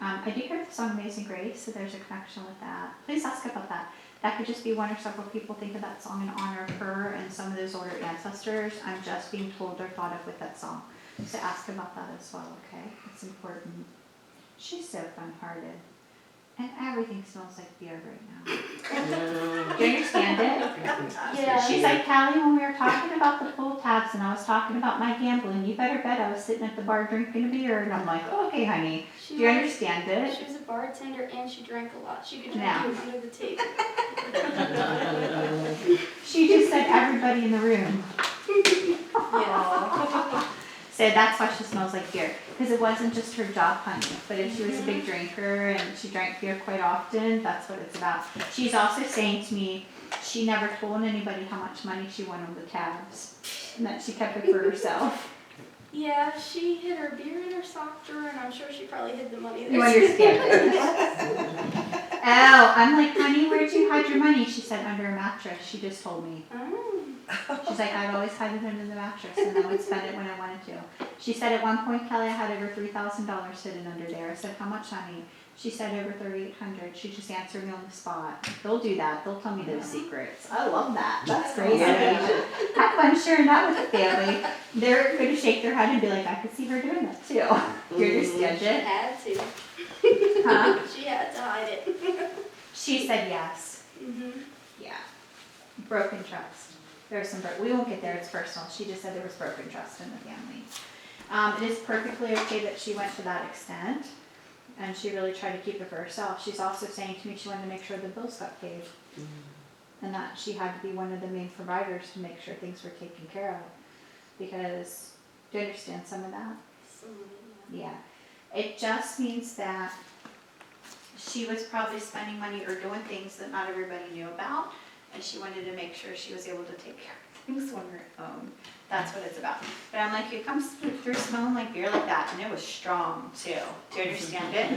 I do hear the song Amazing Grace, so there's a connection with that. Please ask about that. That could just be one or several people think of that song in honor of her and some of those older ancestors. I'm just being told they're thought of with that song. So ask about that as well, okay? It's important. She's so fun-hearted. And everything smells like beer right now. Do you understand it? Yeah. She's like, Callie, when we were talking about the pull tabs and I was talking about my gambling, you better bet I was sitting at the bar drinking a beer. And I'm like, okay, honey. She Do you was- understand it? She was a bartender and she drank a lot. She could drink No. you under the table. She just said everybody in the room. Yeah. So that's why she smells like beer. Because it wasn't just her job, honey. But if she was a big drinker and she drank beer quite often, that's what it's about. She's also saying to me, she never told anybody how much money she won on the tabs. And that she kept it for herself. Yeah, she hid her beer in her sock drawer, and I'm sure she probably hid the money there. You understand it? Oh, I'm like, honey, where'd you hide your money? She said, under a mattress. She just told me. Oh. She's like, I'd always hide it under the mattress and I would spend it when I wanted to. She said at one point, Kelly, I had over $3,000 hidden under there. I said, how much, honey? She said over $3,800. She just answered me on the spot. They'll do that. They'll tell me those secrets. I love that. That's crazy. Have fun sharing that with the family. They're going to shake their head and be like, I could see her doing that too. You understand She it? had to. Huh? She had to hide it. She said yes. Mhm. Yeah. Broken trust. There's some, we won't get there, it's personal. She just said there was broken trust in the family. It is perfectly okay that she went to that extent, and she really tried to keep it for herself. She's also saying to me she wanted to make sure the bills got paid, and that she had to be one of the main providers to make sure things were taken care of. Because, do you understand some of that? Yeah. It just means that she was probably spending money or doing things that not everybody knew about, and she wanted to make sure she was able to take care of things on her own. That's what it's about. But I'm like, it comes through smelling like beer like that, and it was strong too. Do you understand it?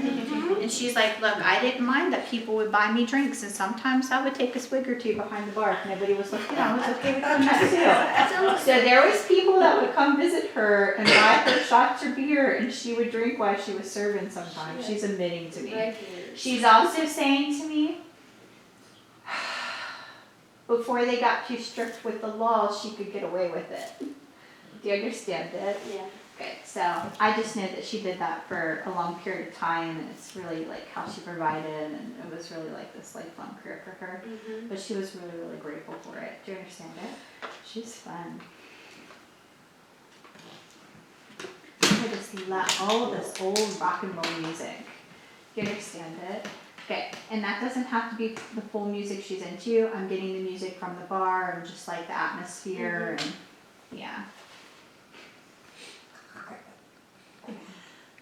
And she's like, look, I didn't mind that people would buy me drinks, and sometimes I would take a swig or two behind the bar if nobody was looking. I was okay with doing that too. So there was people that would come visit her and buy her shots or beer, and she would drink while she was serving sometimes. She's admitting to me. Regulars. She's also saying to me, before they got too strict with the laws, she could get away with it. Do you understand it? Yeah. Okay, so I just know that she did that for a long period of time, and it's really like how she provided, and it was really like this lifelong career for her. Mhm. But she was really, really grateful for it. Do you understand it? She's fun. I just love all of this old rock and roll music. Do you understand it? Okay, and that doesn't have to be the full music she's into. I'm getting the music from the bar and just like the atmosphere and yeah.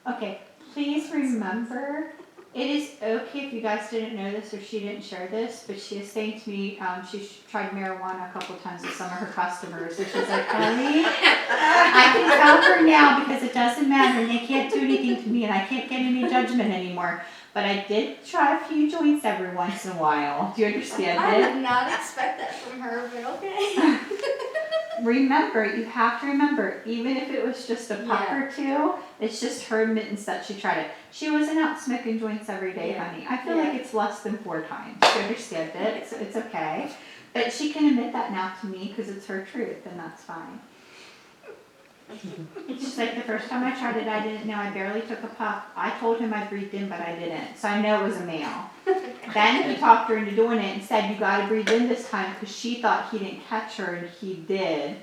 Okay, please remember, it is okay if you guys didn't know this or she didn't share this, but she is saying to me, she's tried marijuana a couple times with some of her customers, and she's like, Kelly, I can tell her now because it doesn't matter, and they can't do anything to me, and I can't get any judgment anymore. But I did try a few joints every once in a while. Do you understand I it? did not expect that from her, but okay. Remember, you have to remember, even if it was just a puff Yeah. or two, it's just her admittance that she tried it. She wasn't out smoking joints every day, Yeah. honey. I feel Yeah. like it's less than 4 times. Do you understand it? It's okay. But she can admit that now to me because it's her truth, and that's fine. It's just like the first time I tried it, I didn't know. I barely took a puff. I told him I breathed in, but I didn't. So I know it was a male. Then he talked her into doing it and said, you gotta breathe in this time, because she thought he didn't catch her, and he did.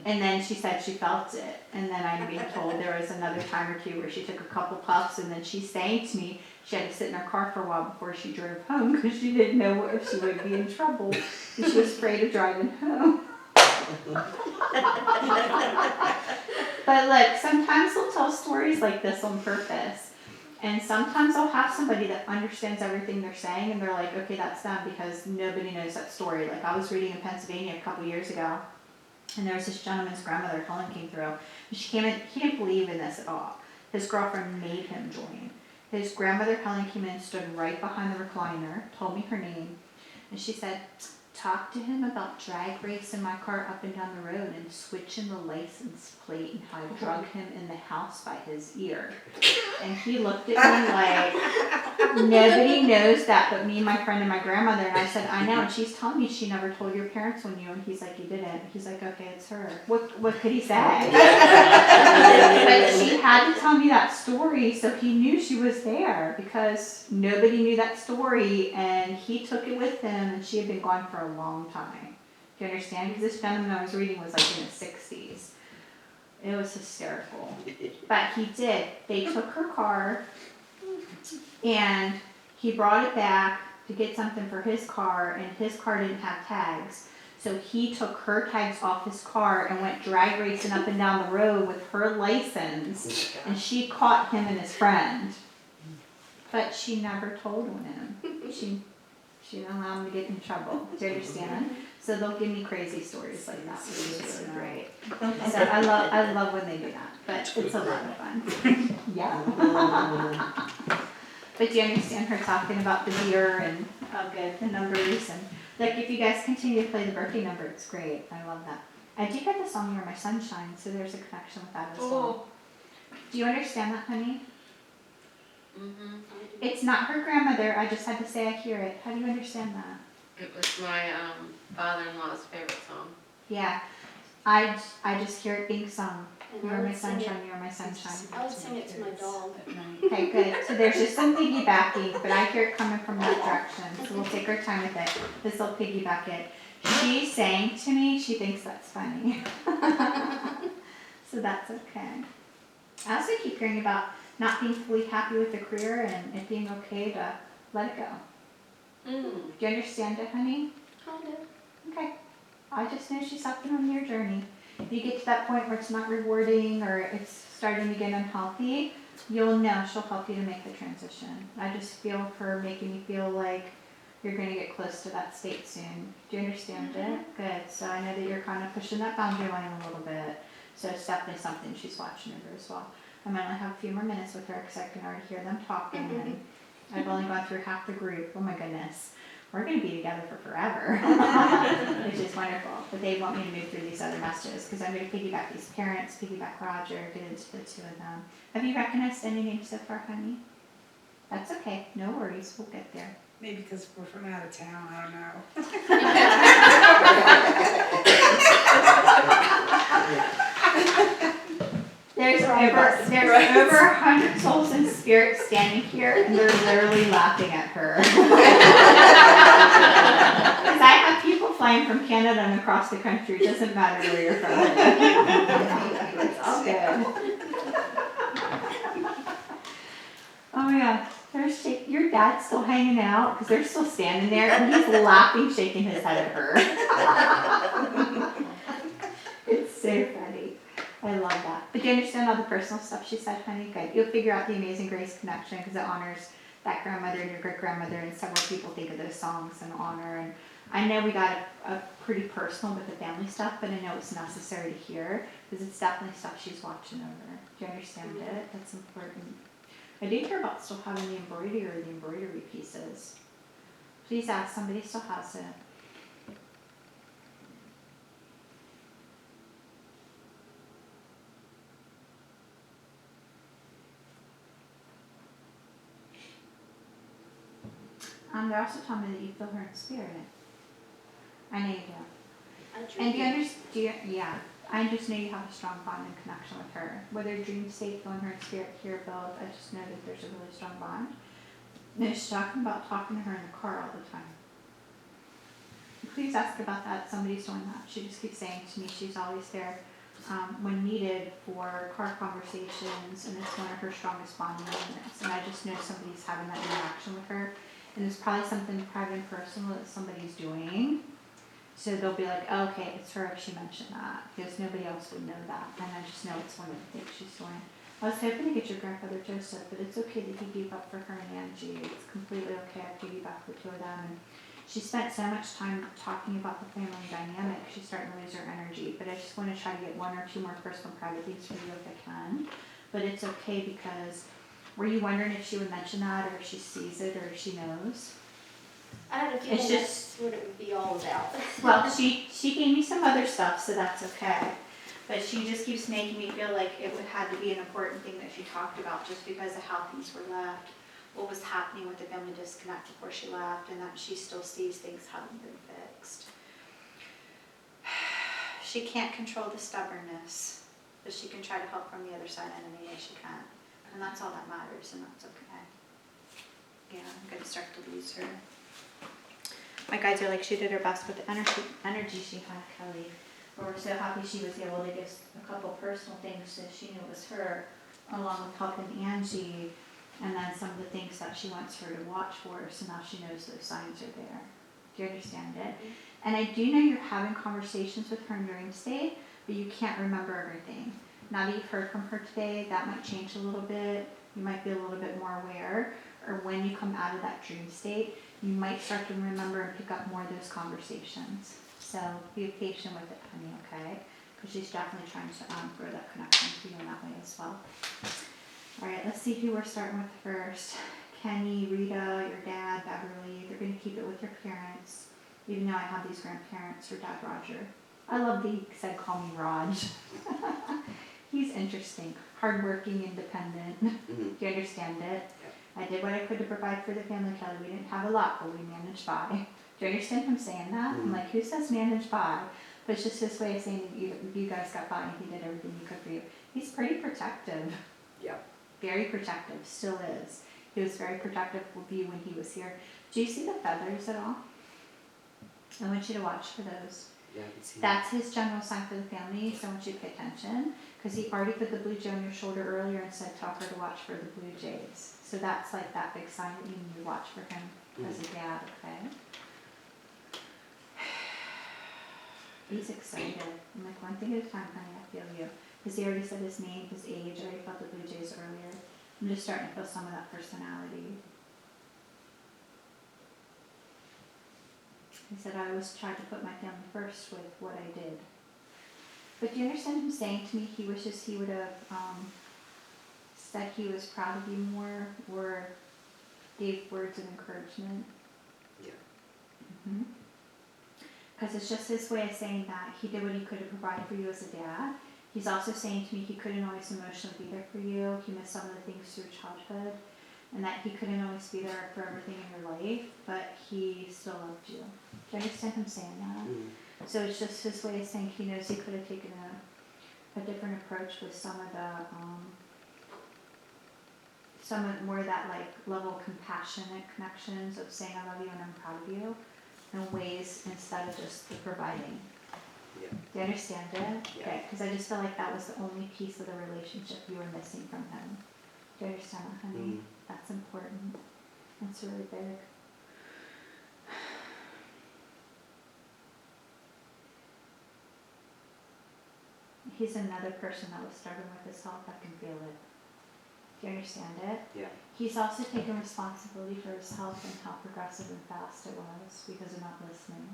And then she said she felt it. And then I'm being told there was another time or two where she took a couple puffs, and then she's saying to me she had to sit in her car for a while before she drove home because she didn't know if she would be in trouble. And she was afraid of driving home. But look, sometimes they'll tell stories like this on purpose. And sometimes I'll have somebody that understands everything they're saying, and they're like, okay, that's them, because nobody knows that story. Like I was reading in Pennsylvania a couple years ago, and there was this gentleman's grandmother, Helen, came through. And she came in, he didn't believe in this at all. His girlfriend made him join. His grandmother, Helen, came in and stood right behind the recliner, told me her name, and she said, talk to him about drag racing my car up and down the road and switching the license plate and how I drug him in the house by his ear. And he looked at me like, nobody knows that but me, my friend, and my grandmother. And I said, I know. And she's telling me she never told your parents when you. And he's like, you didn't. He's like, okay, it's her. What could he say? But she had to tell me that story so he knew she was there because nobody knew that story and he took it with him and she had been gone for a long time. Do you understand? Because this gentleman I was reading was like in his 60s. It was hysterical. But he did. They took her car and he brought it back to get something for his car and his car didn't have tags. So he took her tags off his car and went drag racing up and down the road with her license and she caught him and his friend. But she never told on him. She didn't allow him to get in trouble. Do you understand? So they'll give me crazy stories like that. Which is great. So I love when they do that. But it's a lot of fun. Yeah. But do you understand her talking about the beer and how good the numbers and like if you guys continue to play the birthday number, it's great. I love that. I do get the song You're My Sunshine, so there's a connection with that as well. Do you understand that, honey? Mhm. It's not her grandmother. I just had to say I hear it. How do you understand that? It was my father-in-law's favorite song. Yeah. I just hear it being sung. And You're I my would sing it- sunshine, you're my sunshine. I would sing it to my dog. Okay, good. So there's just some piggybacking, but I hear it coming from that direction. So we'll take our time with it. This will piggyback it. She's saying to me, she thinks that's funny. So that's okay. I also keep hearing about not being fully happy with the career and it being okay to let it go. Mm. Do you understand it, honey? Kind of. Okay. I just know she's helping on your journey. If you get to that point where it's not rewarding or it's starting to get unhealthy, you'll know she'll help you to make the transition. I just feel her making me feel like you're going to get close to that state soon. Do you understand it? Good. So I know that you're kind of pushing that boundary line a little bit. So it's definitely something she's watching over as well. I might only have a few more minutes with her because I can already hear them talking. And I've only gone through half the group. Oh my goodness. We're going to be together for forever, which is wonderful. But they want me to move through these other messages because I'm going to piggyback these parents, piggyback Roger, get into the two of them. Have you recognized any names so far, honey? That's okay. No worries. We'll get there. Maybe because we're from out of town, I don't know. There's over 100 souls in spirit standing here, and they're literally laughing at her. Because I have people flying from Canada and across the country. It doesn't matter where you're from. It's all good. Oh yeah, your dad's still hanging out because they're still standing there, and he's laughing, shaking his head at her. It's so funny. I love that. But do you understand all the personal stuff she said, honey? Good. You'll figure out the Amazing Grace connection because it honors that grandmother and your great grandmother, and several people think of those songs in honor. And I know we got a pretty personal with the family stuff, but I know it's necessary to hear because it's definitely stuff she's watching over. Do you understand it? That's important. I do hear about still having the embroidery pieces. Please ask, somebody still has it. They're also telling me that you feel her in spirit. I know you do. I And do you dream. understand? Yeah. I just know you have a strong bond and connection with her. Whether dream state, feeling her in spirit, here, both, I just know that there's a really strong bond. And she's talking about talking to her in the car all the time. Please ask about that. Somebody's doing that. She just keeps saying to me she's always there when needed for car conversations, and it's one of her strongest bonding moments. And I just know somebody's having that interaction with her. And it's probably something private and personal that somebody's doing. So they'll be like, oh, okay, it's her if she mentioned that, because nobody else would know that. And I just know it's one of the things she's doing. I was hoping to get your grandfather Joseph, but it's okay that he gave up for her and Angie. It's completely okay. I piggyback the two of them. And she spent so much time talking about the family dynamic. She's starting to lose her energy. But I just want to try to get one or two more personal private things for you if I can. But it's okay because were you wondering if she would mention that or if she sees it or if she knows? I had a feeling It's that's what it would be all about. Well, she gave me some other stuff, so that's okay. But she just keeps making me feel like it would had to be an important thing that she talked about just because of how things were left, what was happening with the family disconnect before she left, and that she still sees things haven't been fixed. She can't control the stubbornness, but she can try to help from the other side in any way she can. And that's all that matters, and that's okay. Yeah, I'm gonna start to lose her. My guys are like, she did her best with the energy she had, Kelly. But we're so happy she was able to give a couple personal things so she knew it was her, along with helping Angie, and then some of the things that she wants her to watch for, so now she knows those signs are there. Do you understand it? And I do know you're having conversations with her in dream state, but you can't remember everything. Now that you've heard from her today, that might change a little bit. You might be a little bit more aware, or when you come out of that dream state, you might start to remember and pick up more of those conversations. So be patient with it, honey, okay? Because she's definitely trying to grow that connection to you in that way as well. All right, let's see who we're starting with first. Kenny, Rita, your dad, Beverly. They're going to keep it with your parents, even though I have these grandparents, your dad, Roger. I love that he said, call me Raj. He's interesting, hardworking, independent. Mm-hmm. Do you understand it? I did what I could to provide for the family, Kelly. We didn't have a lot, but we managed by. Do you understand him saying that? I'm like, who says manage by? But it's just his way of saying you guys got by and he did everything he could for you. He's pretty protective. Yeah. Very protective, still is. He was very protective of you when he was here. Do you see the feathers at all? I want you to watch for those. Yeah, I can see That's his general sign for the family, so I want you to pay attention. Because he already put the blue jay on your shoulder earlier and said, tell her to watch for the blue jays. So that's like that big sign that you need to watch for him as a dad, okay? He's excited. I'm like, one thing at a time, honey, I feel you. Because he already said his name, his age, I already felt the blue jays earlier. I'm just starting to feel some of that personality. He said, I always tried to put my family first with what I did. But do you understand him saying to me he wishes he would have said he was proud of you more, or gave words of encouragement? Yeah. Because it's just his way of saying that he did what he could to provide for you as a dad. He's also saying to me he couldn't always emotionally be there for you. He missed some of the things through childhood, and that he couldn't always be there for everything in your life, but he still loved you. Do you understand him saying that? Mm-hmm. So it's just his way of saying he knows he could have taken a different approach with some of more of that like level of compassionate connections of saying I love you and I'm proud of you in ways instead of just the providing. Yeah. Do you understand it? Yeah. Okay, because I just feel like that was the only piece of the relationship you were missing from him. Do you understand that, honey? Mm. That's important. That's really big. He's another person that was struggling with his health. I can feel it. Do you understand it? Yeah. He's also taken responsibility for his health and how progressive and fast it was because of not listening.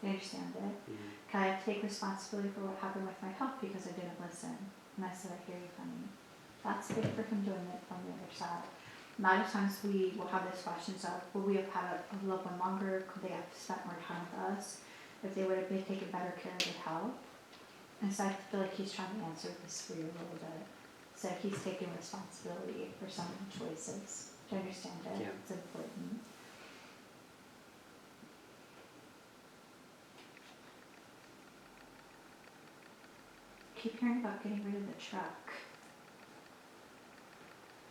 Do you understand it? Mm-hmm. Can I take responsibility for what happened with my health because I didn't listen? And I said, I hear you, honey. That's big for him doing it from the other side. A lot of times we will have those questions of, would we have had a loved one longer? Could they have spent more time with us? If they would have been taken better care of their health? And so I feel like he's trying to answer this for you a little bit. So he's taking responsibility for some of the choices. Do you understand it? Yeah. It's important. Keep hearing about getting rid of the truck.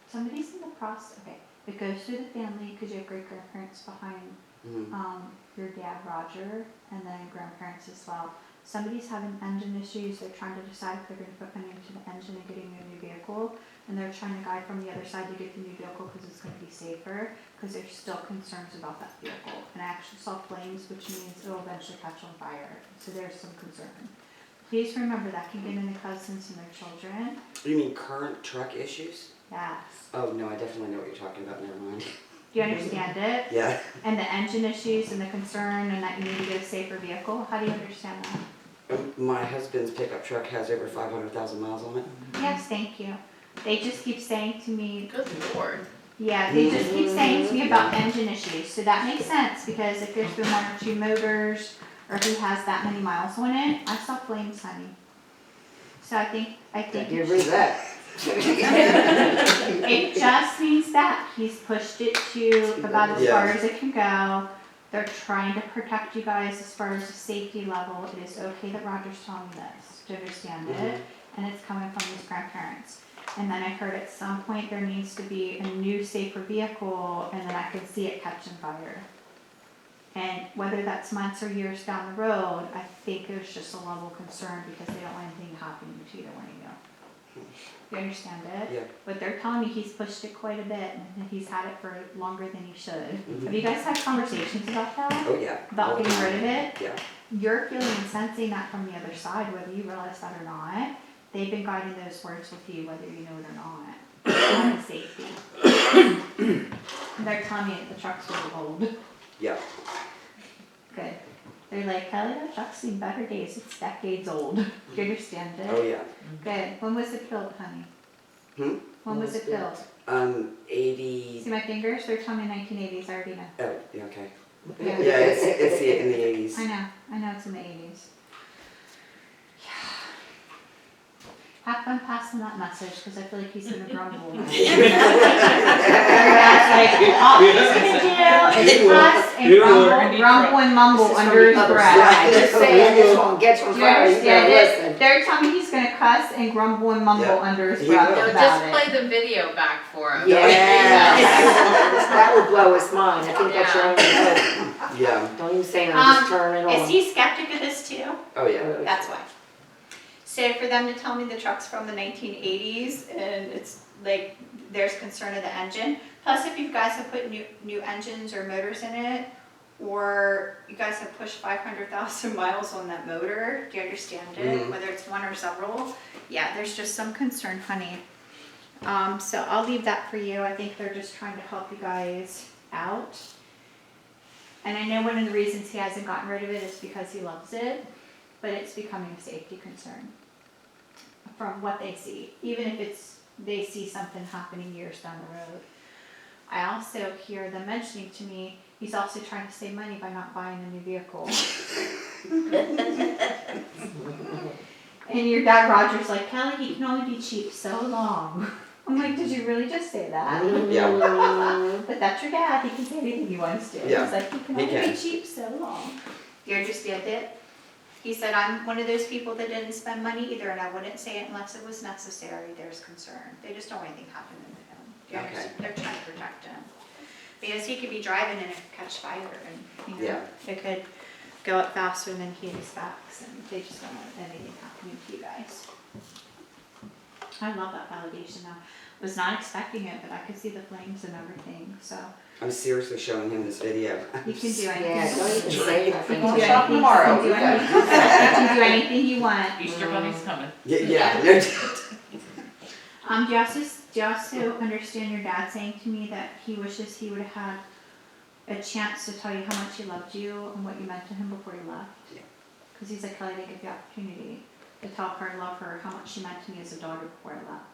Somebody's in the process, okay, it goes through the family because you have great grandparents behind Mm-hmm. your dad, Roger, and then grandparents as well. Somebody's having engine issues, they're trying to decide if they're going to put money into the engine and getting a new vehicle, and they're trying to guide from the other side to get the new vehicle because it's going to be safer, because there's still concerns about that vehicle. And I actually saw flames, which means it will eventually catch on fire, so there's some concern. Please remember that can get into cousins and their children. You mean current truck issues? Yes. Oh, no, I definitely know what you're talking about. Never mind. Do you understand it? Yeah. And the engine issues and the concern and that you need to get a safer vehicle, how do you understand that? My husband's pickup truck has over 500,000 miles on it. Yes, thank you. They just keep saying to me, Good Lord. Yeah, they just keep saying to me about engine issues, so that makes sense, because if there's been 1 or 2 motors, or if he has that many miles on it, I saw flames, honey. So I think. Get rid of that. It just means that he's pushed it to about as far as it can go. They're trying to protect you guys as far as the safety level. It is okay that Roger's telling this, to understand it, and it's coming from his grandparents. And then I heard at some point there needs to be a new safer vehicle, and then I can see it catching fire. And whether that's months or years down the road, I think there's just a level of concern because they don't want anything happening to either one of you. You understand it? Yeah. But they're telling me he's pushed it quite a bit and he's had it for longer than he should. Have you guys had conversations about that? Oh, yeah. About getting rid of it? Yeah. You're feeling and sensing that from the other side, whether you realize that or not. They've been guiding those words with you, whether you know it or not. On safety. They're telling me the truck's really old. Yeah. Good. They're like, Kelly, that truck's seen better days. It's decades old. Do you understand it? Oh, yeah. Good. When was it built, honey? When was it built? 80. See my fingers? They're telling me 1980s. I already know. Oh, yeah, okay. Yeah. Yeah, it's in the 80s. I know it's in the 80s. Yeah. Have fun passing that message because I feel like he's gonna grumble. Your dad's like, all he's gonna do is cuss and grumble and mumble under his breath. I'm just saying, this won't get you Do you far, you understand better it? listen. They're telling me he's gonna cuss and grumble and mumble Yeah. under his He breath will. No, about just it. play the video back for him. Yeah, that would blow his mind, I think that's your only hope. Yeah. Don't even say, I'm just turning it on. Is he skeptic of this too? Oh, yeah. That's why. So for them to tell me the truck's from the 1980s and it's like there's concern of the engine. Plus, if you guys have put new engines or motors in it, or you guys have pushed 500,000 miles on that motor, do you understand it? Whether it's one or several, yeah, there's just some concern, honey. So I'll leave that for you. I think they're just trying to help you guys out. And I know one of the reasons he hasn't gotten rid of it is because he loves it, but it's becoming a safety concern from what they see, even if they see something happening years down the road. I also hear them mentioning to me, he's also trying to save money by not buying a new vehicle. And your dad Roger's like, Kelly, he can only be cheap so long. I'm like, did you really just say that? Yeah. But that's your dad, he can say anything he wants to. Yeah, He's like, he can he only can. be cheap so long. Do you understand it? He said, I'm one of those people that didn't spend money either, and I wouldn't say it unless it was necessary. There's concern. They just don't want anything happening to him. Do you Okay. understand? They're trying to protect him. Because he could be driving and it could catch fire, and, you know, Yeah. it could go up faster than he expects, and they just don't want anything happening to you guys. I love that validation now. Was not expecting it, but I could see the flames and everything, so I'm seriously showing him this video. you can do anything. Yeah, don't even say nothing. You can do Shop anything. tomorrow. You can do anything you want. Easter Bunny's coming. Yeah. Do you also understand your dad saying to me that he wishes he would have had a chance to tell you how much he loved you and what you meant to him before he left? Yeah. Because he's like, Kelly, I didn't get the opportunity to tell her I love her, how much she meant to me as a daughter before I left.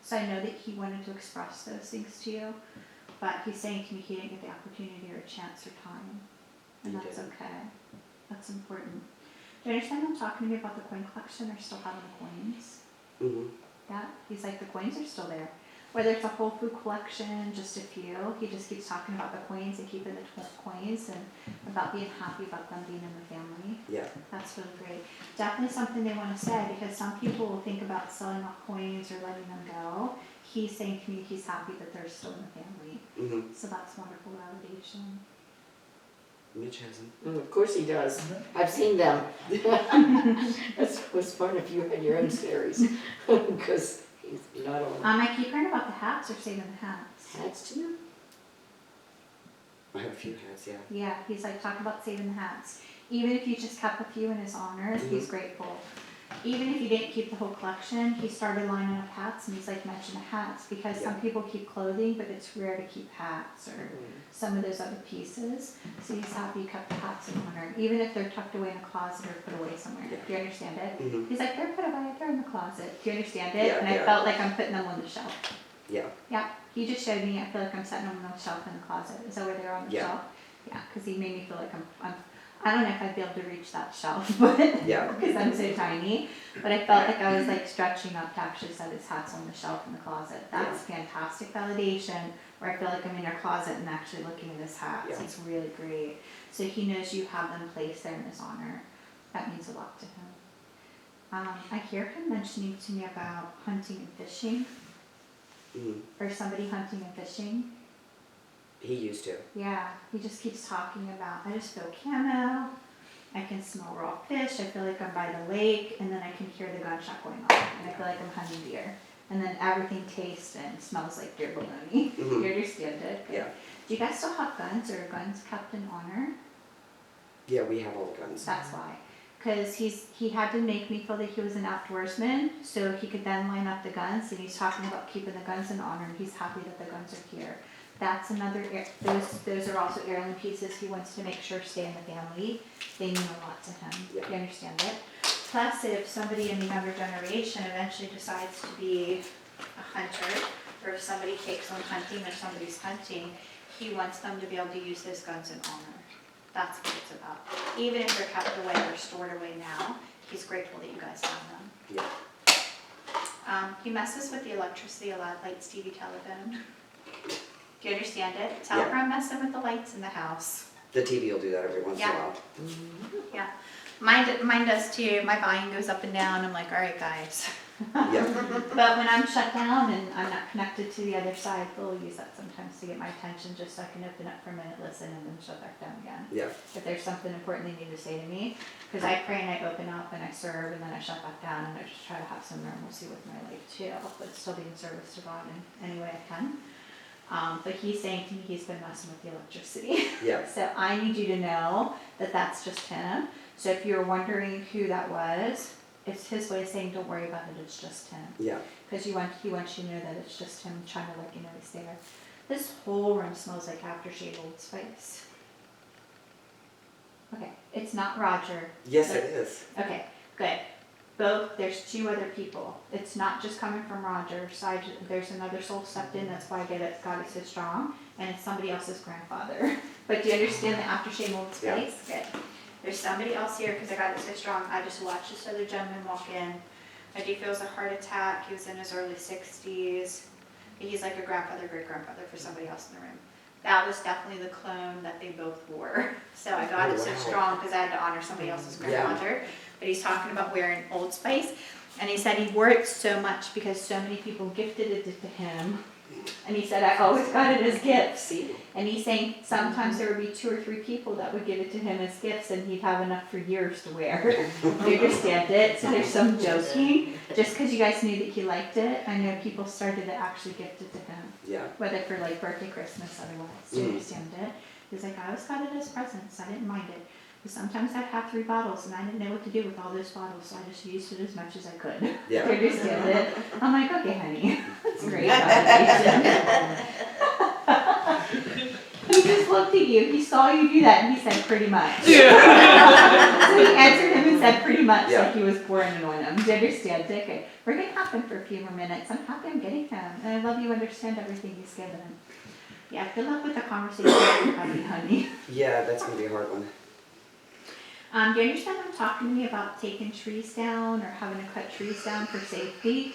So I know that he wanted to express those things to you, but he's saying to me he didn't get the opportunity or a chance or time. And He that's didn't. okay. That's important. Do you understand him talking to me about the coin collection or still having the coins? Mhm. Yeah, he's like, the coins are still there. Whether it's a whole food collection, just a few, he just keeps talking about the coins and keeping the coins and about being happy about them being in the family. Yeah. That's really great. Definitely something they want to say because some people will think about selling off coins or letting them go. He's saying to me he's happy that they're still in the family. Mhm. So that's wonderful validation. Mitch hasn't. Of course he does. I've seen them. That's what's fun if you had your own series, because he's not on I keep hearing about the hats or saving the hats. hats too. I have a few hats, yeah. Yeah, he's like talking about saving the hats. Even if you just kept a few in his honor, he's grateful. Even if you didn't keep the whole collection, he started lining up hats and he's like mentioning hats because some people keep clothing, but it's rare to keep hats or some of those other pieces. So he's happy you kept the hats in honor, even if they're tucked away in a closet or put away somewhere. Do you understand it? Mhm. He's like, they're put away, they're in the closet. Do you understand it? Yeah, and I yeah. felt like I'm putting them on the shelf. Yeah, Yeah, he just showed me, I feel like I'm setting them on the shelf in the closet. Is that where they're on the Yeah. shelf? Yeah, because he made me feel like I don't know if I'd be able to reach that shelf, but, yeah, because I'm so tiny. But I felt like I was like stretching up to actually set his hats on the shelf in the closet. That's fantastic validation, where I feel like I'm in your closet and actually looking at his hats. Yeah. It's really great. So he knows you have them placed there in his honor. That means a lot to him. I hear him mentioning to me about hunting and fishing, mhm. or somebody hunting and fishing. He used to. Yeah, he just keeps talking about, I just feel camo, I can smell raw fish, I feel like I'm by the lake, and then I can hear the gunshot going on, and I feel like I'm hunting deer. And then everything tastes and smells like deer bologna. Mhm. You understand it? Yeah, Do you guys still have guns, or are guns kept in honor? yeah, we have all the guns. That's why. Because he had to make me feel that he was an outdoorsman, so he could then line up the guns, and he's talking about keeping the guns in honor, and he's happy that the guns are here. That's another, those are also heirloom pieces he wants to make sure stay in the family. They mean a lot to him. Yeah. You understand it? Plus, if somebody in the younger generation eventually decides to be a hunter, or if somebody takes on hunting or somebody's hunting, he wants them to be able to use those guns in honor. That's what it's about. Even if they're kept away or stored away now, he's grateful that you guys have them. Yeah, He messes with the electricity a lot, lights, TV, telephone. Do you understand it? Tell Yeah. her I'm messing with the lights in the house. the TV will do that every once in a Yeah. while. Yeah. Mine does too. My volume goes up and down. I'm like, all right, guys. Yeah, But when I'm shut down and I'm not connected to the other side, they'll use that sometimes to get my attention, just so I can open up for a minute, listen, and then shut back down again. yeah, If there's something important they need to say to me, because I pray and I open up and I serve and then I shut back down and I just try to have some normalcy with my life too, but still be in service to God in any way I can. But he's saying to me he's been messing with the electricity. yeah, So I need you to know that that's just him. So if you're wondering who that was, it's his way of saying don't worry about it, it's just him. yeah. Because he wants you to know that it's just him trying to let you know he's there. This whole room smells like aftershave Old Spice. Okay, it's not Roger. Yes, it is. Okay, good. Both, there's two other people. It's not just coming from Roger. Side, there's another soul stepped in, that's why God is so strong, and it's somebody else's grandfather. But do you understand the aftershave Old Yeah. Spice? Good. There's somebody else here, because I got it so strong, I just watched this other gentleman walk in. I do feel it was a heart attack, he was in his early 60s. He's like a grandfather, great-grandfather for somebody else in the room. That was definitely the clone that they both wore. So I got it so Wow. strong, because I had to honor somebody else's Yeah. grandmother. But he's talking about wearing Old Spice, and he said he wore it so much because so many people gifted it to him. And he said, I always got it as gifts. See, And he's saying sometimes there would be 2 or 3 people that would give it to him as gifts and he'd have enough for years to wear. You understand it? So there's some joking. Just because you guys knew that he liked it, I know people started to actually gift it to him. Yeah, Whether for like birthday, Christmas, otherwise. Do you Mm. understand it? He's like, I always got it as presents. I didn't mind it. But sometimes I'd have 3 bottles and I didn't know what to do with all those bottles, so I just used it as much as I could. Do you yeah, understand it? I'm like, okay, honey. That's great validation. He just looked at you, he saw you do that, and he said, pretty much. So he answered him and said, pretty much, Yeah. like he was pouring it on him. Do you understand? Okay, we're gonna have him for a few more minutes. I'm happy I'm getting him, and I love you understand everything he's given him. Yeah, good luck with the conversation with your hubby, honey. yeah, that's gonna be a hard one. Do you understand him talking to me about taking trees down or having to cut trees down for safety?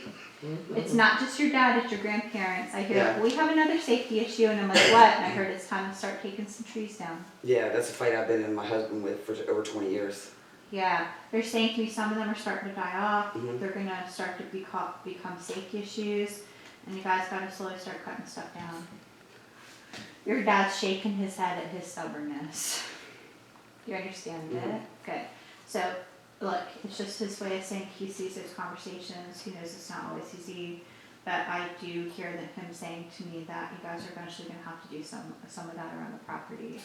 It's not just your dad, it's your grandparents. I hear, Yeah. we have another safety issue, and I'm like, what? And I heard it's time to start taking some trees down. Yeah, that's a fight I've been in my husband with for over 20 years. Yeah, they're saying to me some of them are starting to die off. Mhm. They're gonna start to become safety issues, and you guys gotta slowly start cutting stuff down. Your dad's shaking his head at his stubbornness. Do you understand Mhm. it? Good. So, look, it's just his way of saying he sees those conversations. He knows it's not always easy, but I do hear that him saying to me that you guys are eventually gonna have to do some of that around the property,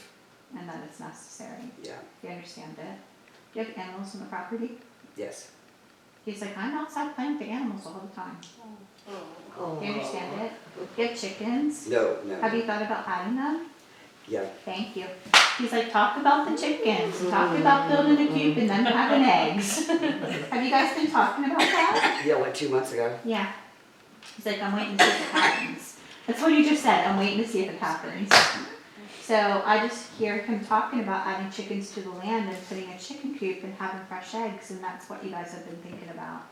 and that it's necessary. Yeah, Do you understand it? Do you have animals on the property? yes, He's like, I'm outside playing with the animals all the time. oh, Do you understand it? Do you have chickens? no, Have no, you thought about having them? yeah, Thank you. He's like, talk about the chickens, and talk about building a coop and then having eggs. Have you guys been talking about that? yeah, like 2 months ago. Yeah. He's like, I'm waiting to see if it happens. That's what he just said, I'm waiting to see if it happens. So I just hear him talking about adding chickens to the land and putting a chicken coop and having fresh eggs, and that's what you guys have been thinking about.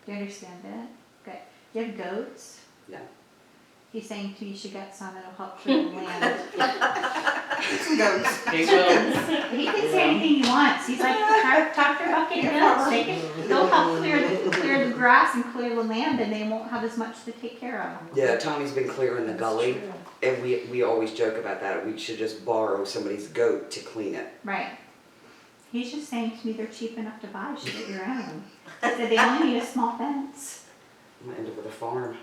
Do you understand it? Good. Do you have goats? Yeah. He's saying to me you should get some, it'll help clear the land. Goats. He will. He can say anything he wants. He's like, talk to her about getting goats. They'll help clear the grass and clear the land, and they won't have as much to take care of. Yeah, Tommy's been clearing the gully, and we always joke about that. We should just borrow somebody's goat to clean it. Right. He's just saying to me they're cheap enough to buy, you should get your own. He said they only need a small fence. I'm gonna end up with a farm.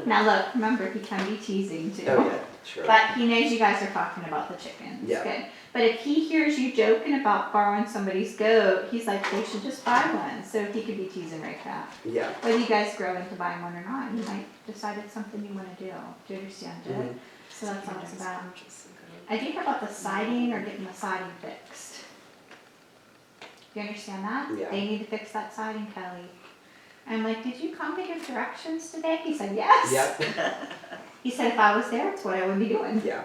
Now look, remember, he can be teasing too. Oh, yeah, sure. But he knows you guys are talking about the chickens. Yeah. Good. But if he hears you joking about borrowing somebody's goat, he's like, they should just buy one. So he could be teasing right back. Yeah. Whether you guys grow into buying one or not, you might decide it's something you want to do. Do you understand it? Mhm. So that's all it's about. I think about the siding or getting the siding fixed. Do you understand that? Yeah. They need to fix that siding, Kelly. I'm like, did you come to give directions today? He said, yes. Yep. He said, if I was there, it's what I would be doing. Yeah.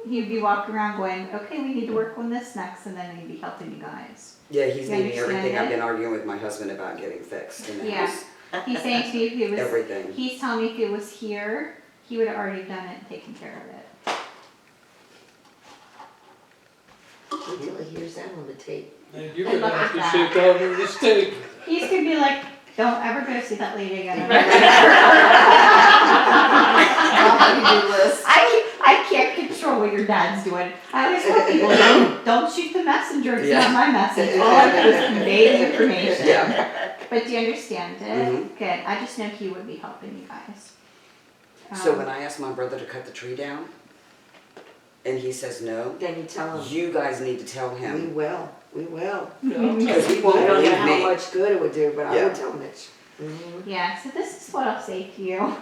He'd be walking around going, okay, we need to work on this next, and then he'd be helping you guys. Yeah, he's You needing everything understand I've it? been arguing with my husband about getting fixed in the Yeah. house. He's saying to me if he was, Everything. he's telling me if it was here, he would have already done it and taken care of it. Wait till he hears that on the tape. And you're I gonna love have to that. shake out of this tape. He's gonna be like, don't ever go see that lady again. I can't control what your dad's doing. I always tell people, don't shoot the messenger, it's Yeah. not my message. All I do is convey the information. Yeah. But do you understand it? Mhm. Good, I just know he would be helping you guys. So when I asked my brother to cut the tree down, and he says no, Then you tell him, you guys need to tell we him. will, we will. Because he I won't don't know believe how me. much good it would do, but I Yeah. would tell Mitch. Mhm. Yeah, so this is what I'll say to you.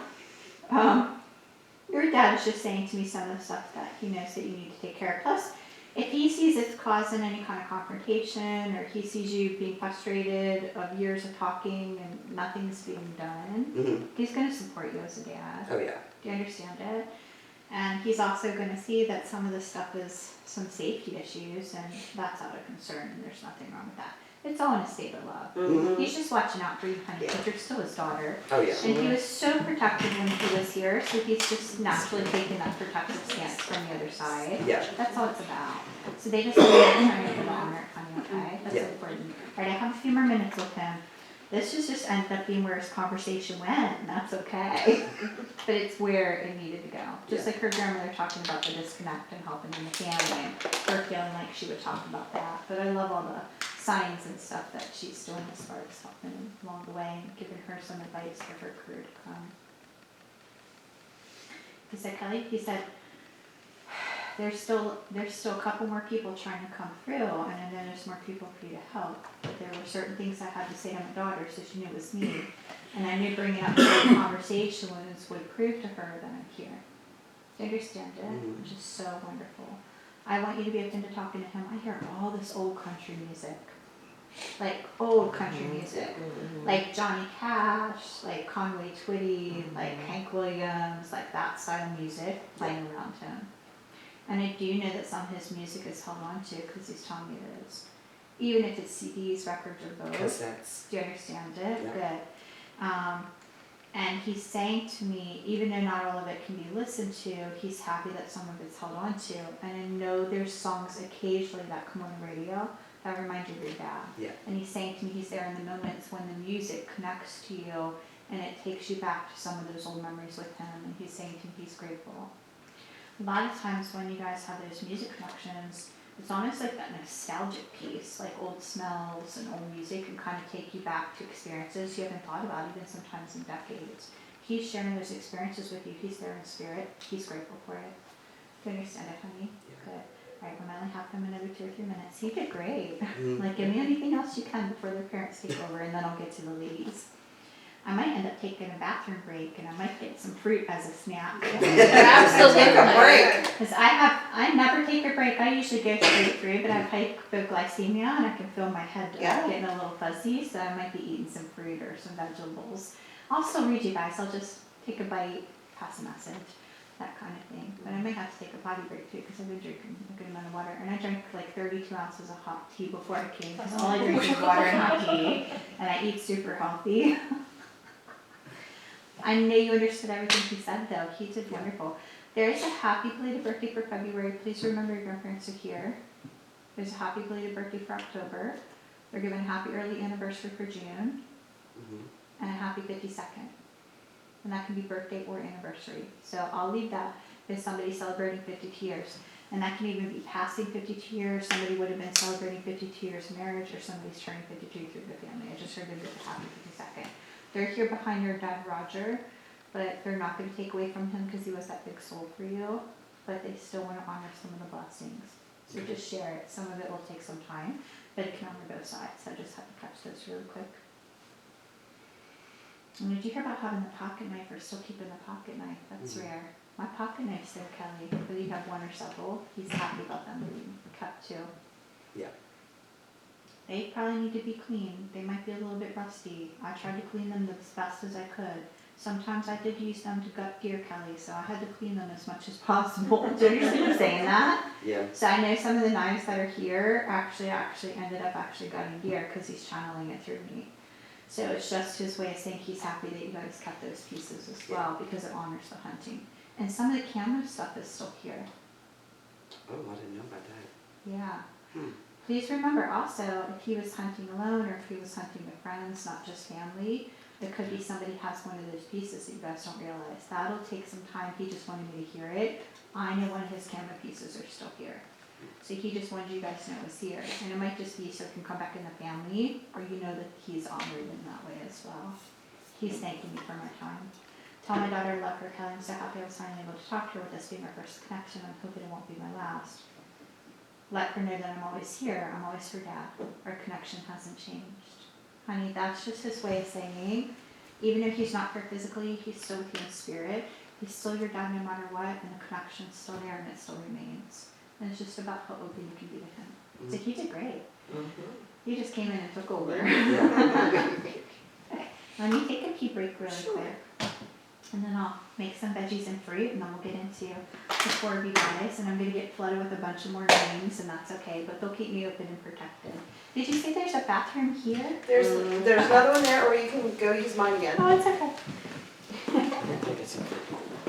Your dad is just saying to me some of the stuff that he knows that you need to take care of. Plus, if he sees it's causing any kind of confrontation, or he sees you being frustrated of years of talking and nothing's being done, Mhm. he's gonna support you as a dad. Oh, yeah. Do you understand it? And he's also gonna see that some of this stuff is some safety issues, and that's out of concern, and there's nothing wrong with that. It's all in a state of love. Mhm. He's just watching out for you, honey, because you're still his daughter. Oh, yeah. And he was so protective when he was here, so he's just naturally taking that protective stance from the other side. Yeah. That's all it's about. So they just want to try to honor it, honey, okay? That's Yeah. important. Alright, I have a few more minutes with him. This just ended up being where his conversation went, and that's okay. But it's where it needed to go. Just Yeah. like her grandmother talking about the disconnect and helping in the family, and her feeling like she would talk about that. But I love all the signs and stuff that she's doing as far as helping him along the way and giving her some advice for her career to come. He said, Kelly, he said, there's still a couple more people trying to come through, and I know there's more people for you to help. But there were certain things I had to say to my daughter, so she knew it was me. And I knew bringing up the conversation would prove to her that I'm here. Do you understand it? Mhm. Which is so wonderful. I want you to be open to talking to him. I hear all this old country music. Like old country music. Like Johnny Cash, like Conway Twitty, like Hank Williams, like that style of music playing around him. And I do know that some of his music is held on to because he's telling me it is. Even if it's CDs, records, or both. Cassettes. Do you understand it? Yeah. Good. And he's saying to me, even though not all of it can be listened to, he's happy that some of it's held on to. And I know there's songs occasionally that come on the radio that remind you of your dad. Yeah. And he's saying to me he's there in the moments when the music connects to you and it takes you back to some of those old memories with him. And he's saying to me he's grateful. A lot of times when you guys have those music connections, it's almost like that nostalgic piece, like old smells and old music can kind of take you back to experiences you haven't thought about even sometimes in decades. He's sharing those experiences with you. He's there in spirit. He's grateful for it. Do you understand it, honey? Yeah. Good. All right, we might only have him another 2 or 3 minutes. He did great. Mhm. Like, give me anything else you can before the parents take over, and then I'll get to the ladies. I might end up taking a bathroom break and I might get some fruit as a snack. Absolutely. Take a break. Cause I never take a break, I usually go straight through, but I have hypoglycemia and I can feel my head Yeah. getting a little fuzzy, so I might be eating some fruit or some vegetables. I'll still read you guys, I'll just take a bite, pass a message, that kind of thing. But I may have to take a potty break too, cause I've been drinking a good amount of water, and I drank like 32 ounces of hot tea before I came, cause all I drink is water and hot tea, and I eat super healthy. I know you understood everything he said though, he did wonderful. There's a happy belated birthday for February, please remember your grandparents are here. There's a happy belated birthday for October. They're giving a happy early anniversary for June, Mhm. and a happy 52nd. And that can be birthday or anniversary. So I'll leave that if somebody's celebrating 52 years. And that can even be passing 52 years, somebody would have been celebrating 52 years of marriage, or somebody's turning 52 through the family. I just heard them get the happy 52nd. They're here behind your dad, Roger, but they're not gonna take away from him because he was that big soul for you, but they still wanna honor some of the blessings. So just share it. Some of it will take some time, but it can honor both sides. So I just have to catch those really quick. And did you hear about having the pocket knife or still keeping the pocket knife? That's Mhm. rare. My pocket knife's there, Kelly, whether you have one or several. He's happy about them being kept too. Yeah. They probably need to be cleaned. They might be a little bit rusty. I tried to clean them as best as I could. Sometimes I did use them to gut deer, Kelly, so I had to clean them as much as possible. Do you understand me saying that? Yeah. So I know some of the knives that are here actually ended up gutting deer because he's channeling it through me. So it's just his way of saying he's happy that you guys kept those pieces as well because it honors the hunting. And some of the camera stuff is still here. Oh, I didn't know about that. Yeah. Hmm. Please remember also, if he was hunting alone or if he was hunting with friends, not just family, there could be somebody has one of those pieces that you guys don't realize. That'll take some time. He just wanted me to hear it. I know one of his camera pieces are still here. So he just wanted you guys to know it was here. And it might just be so it can come back in the family, or you know that he's honored in that way as well. He's thanking me for my time. Tell my daughter I love her, Kelly. I'm so happy I was finally able to talk to her with this being our first connection. I'm hoping it won't be my last. Let her know that I'm always here. I'm always her dad. Our connection hasn't changed. Honey, that's just his way of saying, even if he's not here physically, he's still with you in spirit. He's still your dad no matter what, and the connection's still there and it still remains. And it's just about how open you can be to him. So he did great. He just came in and took over. Yeah. Okay, let me take a pee break really quick. And then I'll make some veggies and fruit, and then we'll get into the 4 of you guys. And I'm gonna get flooded with a bunch of more names, and that's okay, but they'll keep me open and protected. Did you say there's a bathroom here? There's another one there, or you can go use mine again. Oh, it's okay.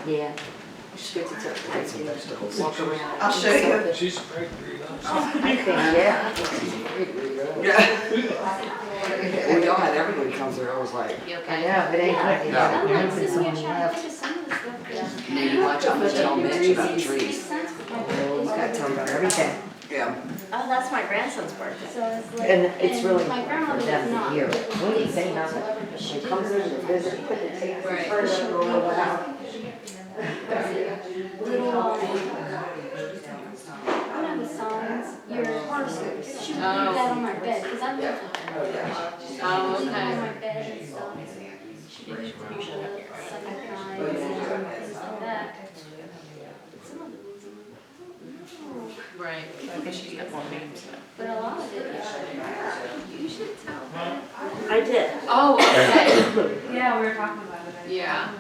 Yeah. You should get to Get some vegetables. Walk around. I'll show you. She's great, really nice. I think, yeah. Yeah. When y'all had everybody come through, I was like, You I okay? know, it ain't Yeah. good. No. I'm like Put sitting someone here trying to left. think of some of the stuff. maybe watch out, but don't mention about the trees. Oh, he's got to tell about everything. Yeah. Oh, that's my grandson's birthday. So it's like, And it's really my important grandmother for them was to not. hear. the We didn't big say nothing. celebrity, but She she comes in to visit, put the tape, Right. turn it over, roll it out. One of the songs, your horoscope, she would leave Oh. that on my bed, because I lived with her. Oh, Leave it on okay. my bed and stuff. She didn't do the psychic lines and things like that. Some of it was, no. Right. But a lot of it, You should tell her. I did. Oh, okay. Yeah, we were talking about it. Yeah.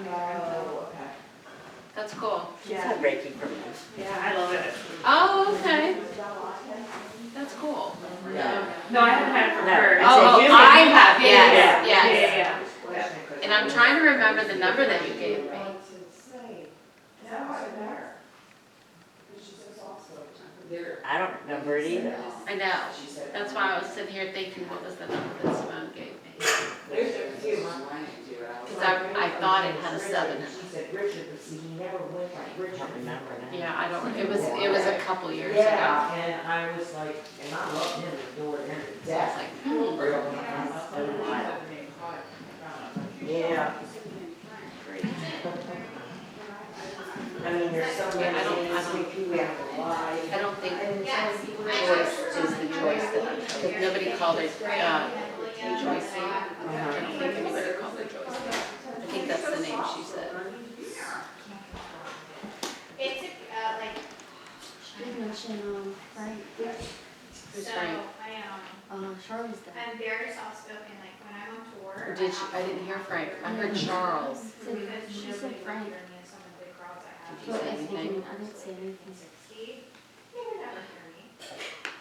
That's cool. She's had Reiki from me. Yeah, I love it. Oh, okay. That's cool. No, I haven't had it from No. her. Oh, you I can- have, Yeah, yes, yeah, yes. yeah. And I'm trying to remember the number that you gave me. I don't remember it either. I know. That's why I was sitting here thinking, what was the number that Simone gave me? Because I thought it had a 7 in it. I don't remember now. Yeah, I don't, it was a couple years ago. Yeah, and I was like, and I loved him, adored him to So I was death. like, It's been a while. Yeah. I mean, there's so many I don't- things we have to lie. I don't think choice is the choice that, because nobody called it, Joycey. I don't think anybody called it Joycey. So, and like when I'm on tour. Or did she, I didn't hear Frank, I heard Charles. She said Frank. Did you Well, say I didn't, anything? I didn't say anything.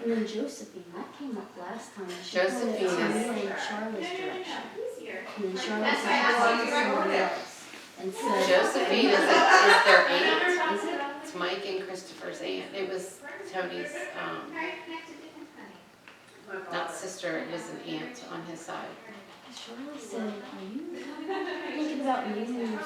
And then Josephine, that came up last time. She pointed Josephine to is- me in Charlotte's direction. And then Charlotte That's said why I something asked to you right somebody there. else. And said. Josephine is their aunt. Is it? It's Mike and Christopher's aunt. It was Tony's, not sister, it was an aunt on his side. Charlotte said, are you thinking about naming your kid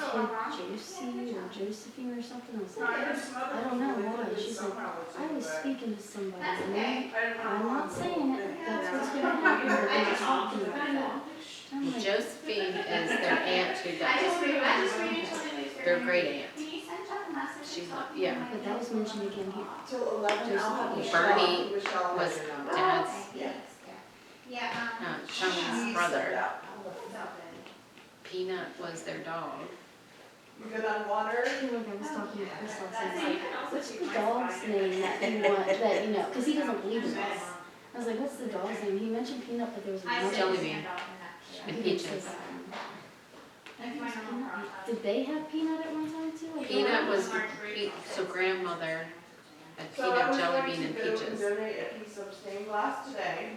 Josie or Josephine or something? I was like, I don't know why. She's like, I was speaking to somebody. And I'm not saying it. That's what's going to happen. But they were talking about that. I'm like, Josephine is their aunt who does, their great aunt. She's not, yeah. but that was mentioned again here. Till 11, Bernie Michelle was had your number. Dad's, Yeah, Sherman's brother. Peanut was their dog. You good on water? I remember I was talking to Chris last night. I was like, what's the dog's name that you want, that, you know, because he doesn't believe in us. I was like, what's the dog's name? He mentioned Peanut, but there was another. Jelly bean. And He didn't say Peaches. that. Did they have Peanut at one time too? I Peanut thought- was, so grandmother had So I peanut, was jelly going bean, to and go and peaches. donate a piece of stained glass today,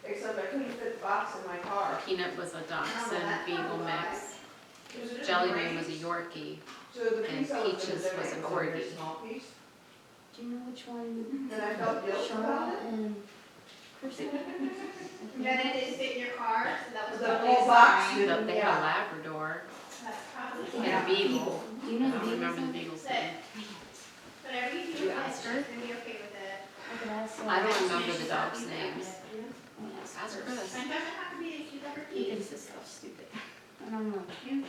except I couldn't fit the box in my car. Peanut was a Dachshund Beagle mix. It was a Jelly different bean was a breed. Yorkie. So the and piece I was Peaches gonna was a donate very corgi. small piece, Do you know which one? and I felt guilt about Charlotte it. and Kristen? Then it is fit in your car, so that was The probably whole box fine. didn't- They had a Labrador That's probably and a fine. Beagle. Do you I know the don't Beagle's remember the name? Beagle's name. Whatever you You do, ask she's her? gonna be okay with it. I could ask I don't remember the dogs' names. Ask Ask Chris. Chris. And it doesn't have to be that she's ever He keep. thinks this stuff's stupid. And I'm like,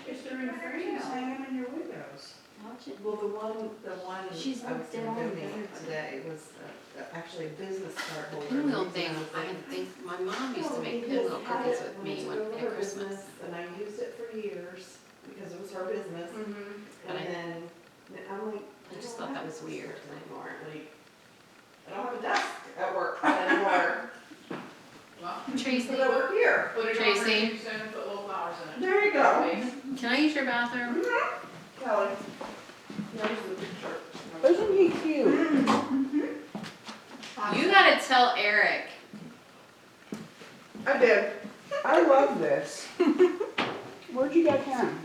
If they're in frames, hang them in your windows. watch it. Well, the one She's I was looked it gonna all donate over. today was actually a business card holder. Pinwheel thing, I think, my mom used to make pinwheel cookies with me at Christmas. And I used it for years because it was her business. But And then I'm like. I just thought that was weird. Anymore, like, I don't have a desk at work anymore, Tracy, but I work here. Tracy, There you go. can I use your bathroom? Kelly. There's the picture. Isn't he cute? You gotta tell Eric. I did. I love this. Where'd you get him?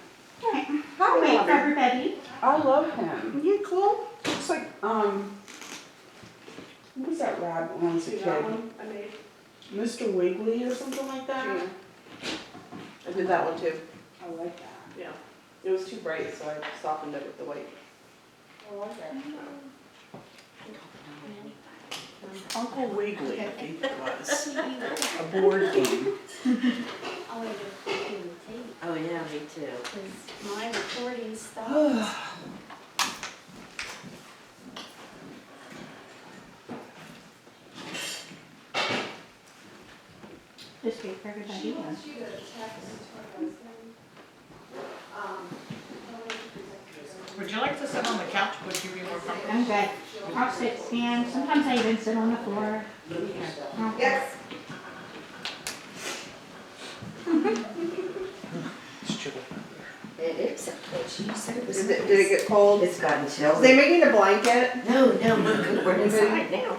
I'll wait for everybody. I love him. Isn't he cool? It's like, what was that rabbit when I was a kid? Mr. Wiggly or something like that? I did that one too. I like that. Yeah. It was too bright, so I softened it with the white. I like that. Uncle Wiggly, I think it was. A board game. I wanted to put you in the tape, Oh, yeah, me too. because my recording stopped. Just wait for everybody. Would you like to sit on the couch? Would you be more comfortable? I'm good. I'll sit, stand, sometimes I even sit on the floor. Yes. It's chilly out there. It is. You said it was. Did it get cold? It's gotten Is chilly. they making a blanket? No, we're good. We're inside now.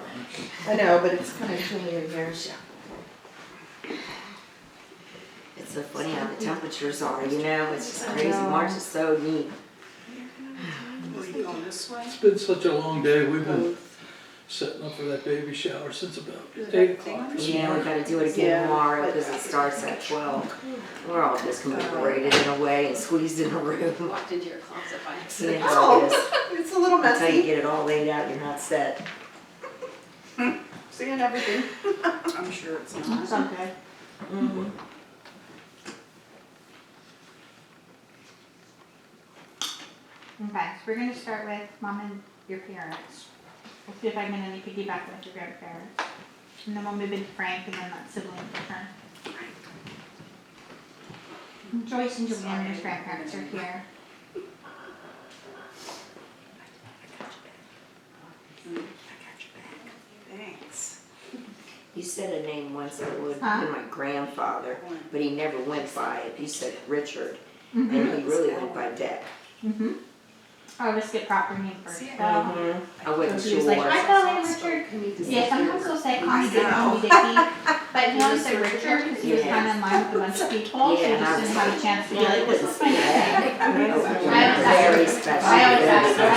I know, but it's kind of chilly in here. It's so funny how the temperatures are, you know, it's just crazy. March is so neat. Are you going this way? It's been such a long day. We've been setting up for that baby shower since about 8 o'clock this Yeah, we morning. gotta do it again tomorrow because it starts at 12. We're all just liberated in a way and squeezed in a room. Walked into your closet by See accident. how it is. It's a little Until you messy. get it all laid out, you're not set. Seeing everything. I'm sure it's not. It's okay. Mm-hmm. Okay, so we're gonna start with mom and your parents. We'll see if I can get any piggyback with your grandparents. And then we'll move into Frank and then that sibling turn. Joyce and Joanne, your grandparents are here. Thanks. You said a name once that would Huh? be my grandfather, but he never went by it. You said Richard, Mm-hmm. and he really went by Dick. Mm-hmm. I always get proper name first, though. I wasn't So he was like, sure. I call him Richard. Yeah, sometimes he'll say, call me Dick, call me Dickie. But he always said Richard because he was kind of in line with a bunch of people. So he Yeah, just didn't have a chance to be like, this is my name. Very special. I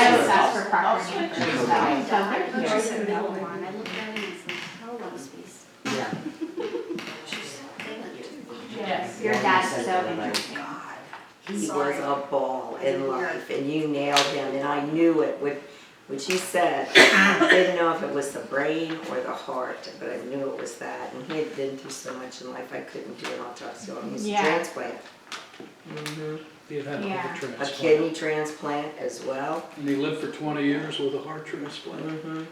always ask for proper name first, though. There's a middle one. I looked at it and it's like, hell of a space. Yeah. Yes. Your dad's so interesting. He was a ball in life, and you nailed him, and I knew it. What you said, I didn't know if it was the brain or the heart, but I knew it was that. And he had been through so much in life, I couldn't do an autopsy on him. He was a Yeah. transplant. He had had a Yeah. heart A transplant. kidney transplant as well. And he lived for 20 years with a heart transplant.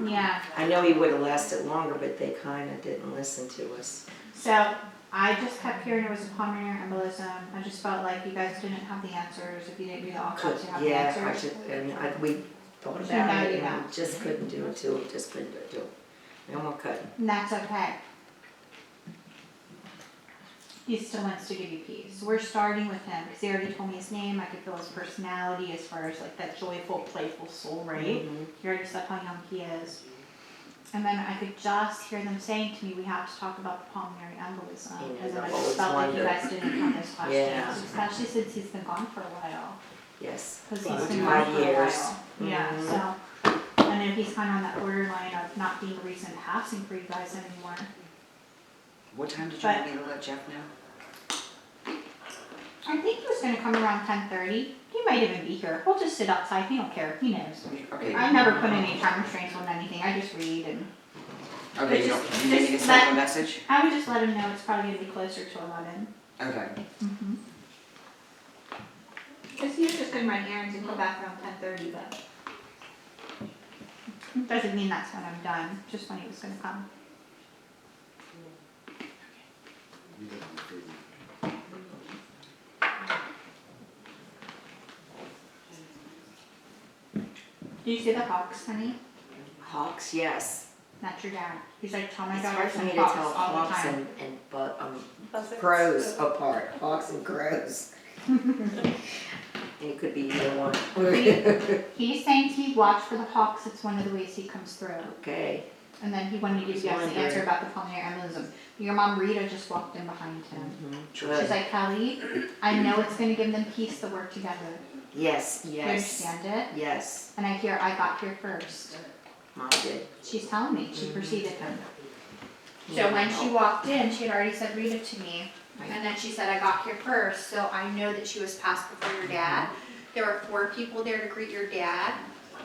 Yeah. I know he would have lasted longer, but they kind of didn't listen to us. So I just kept hearing it was a pulmonary embolism. I just felt like you guys didn't have the answers. If you didn't do the autopsy, you have the Yeah, answers. we thought So now about it, you and know. we just couldn't do it to him, just couldn't do it to him. No more cutting. And that's okay. He still wants to give you peace. We're starting with him because he already told me his name. I could feel his personality as far as like that joyful, playful soul, right? He already said how young he is. And then I could just hear them saying to me, we have to talk about the pulmonary embolism. Yeah, And then I I've just always felt like you wondered. guys didn't have those questions, Yeah. especially since he's been gone for a while. Yes. Because he's 5 been years. gone for a 5 years. while. Yeah, Mhm. so, and then he's kind of on that borderline of not being a recent passing for you guys anymore. What time did you But- want me to let Jeff know? I think he was gonna come around 10:30. He might even be here. We'll just sit outside. He don't care. He knows. Okay. I never put any time restraints on anything. I just read and Okay, you just- don't, you need me to just send him let- a message? I would just let him know it's probably gonna be closer to 11. Okay. Cause he was just gonna run errands and come back around 10:30, but doesn't mean that's when I'm done. Just when he was gonna come. Do you see the hawks, honey? Hawks, yes. That's your dad. He's like, tell my It's daughter hard for some me to tell hawks all the hawks time. and crows apart, hawks and crows. It could be either one. He's saying to watch for the hawks. It's one of the ways he comes through. Okay, And then he wanted to give you guys the Wondering. answer about the pulmonary embolism. Your mom Rita just walked in behind him. She's good. like, Kelly, I know it's gonna give them peace to work together. Yes, You yes, understand it? yes, And I got here first. Mom did. She's telling me, she preceded him. So when she walked in, she had already said Rita to me. And then she said, I got here first, so I know that she was passed before your dad. There were 4 people there to greet your dad.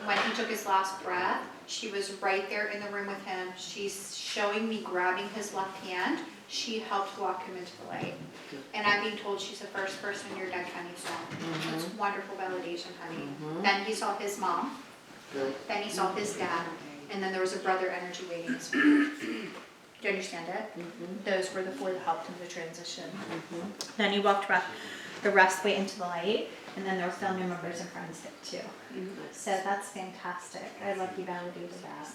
When he took his last breath, she was right there in the room with him. She's showing me grabbing his left hand. She helped walk him into the light. And I'm being told she's the first person your dad Kenny saw. That's wonderful validation, honey. Then he saw his mom. Good. Then he saw his dad. And then there was a brother energy waiting to speak. Do you understand it? Those were the 4 that helped him to transition. Then he walked back the rest way into the light, and then there were family members and friends there too. So that's fantastic. I love you validated that.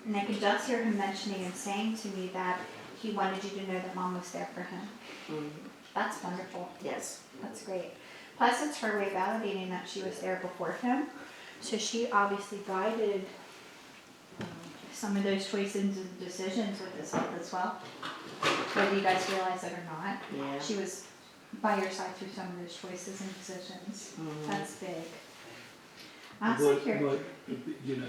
And I could just hear him mentioning and saying to me that he wanted you to know that mom was there for him. That's wonderful. Yes. That's great. Plus, it's her way of validating that she was there before him. So she obviously guided some of those choices and decisions with this health as well. Whether you guys realize it or not. Yeah. She was by your side through some of those choices and decisions. That's big. Also But, here. you know,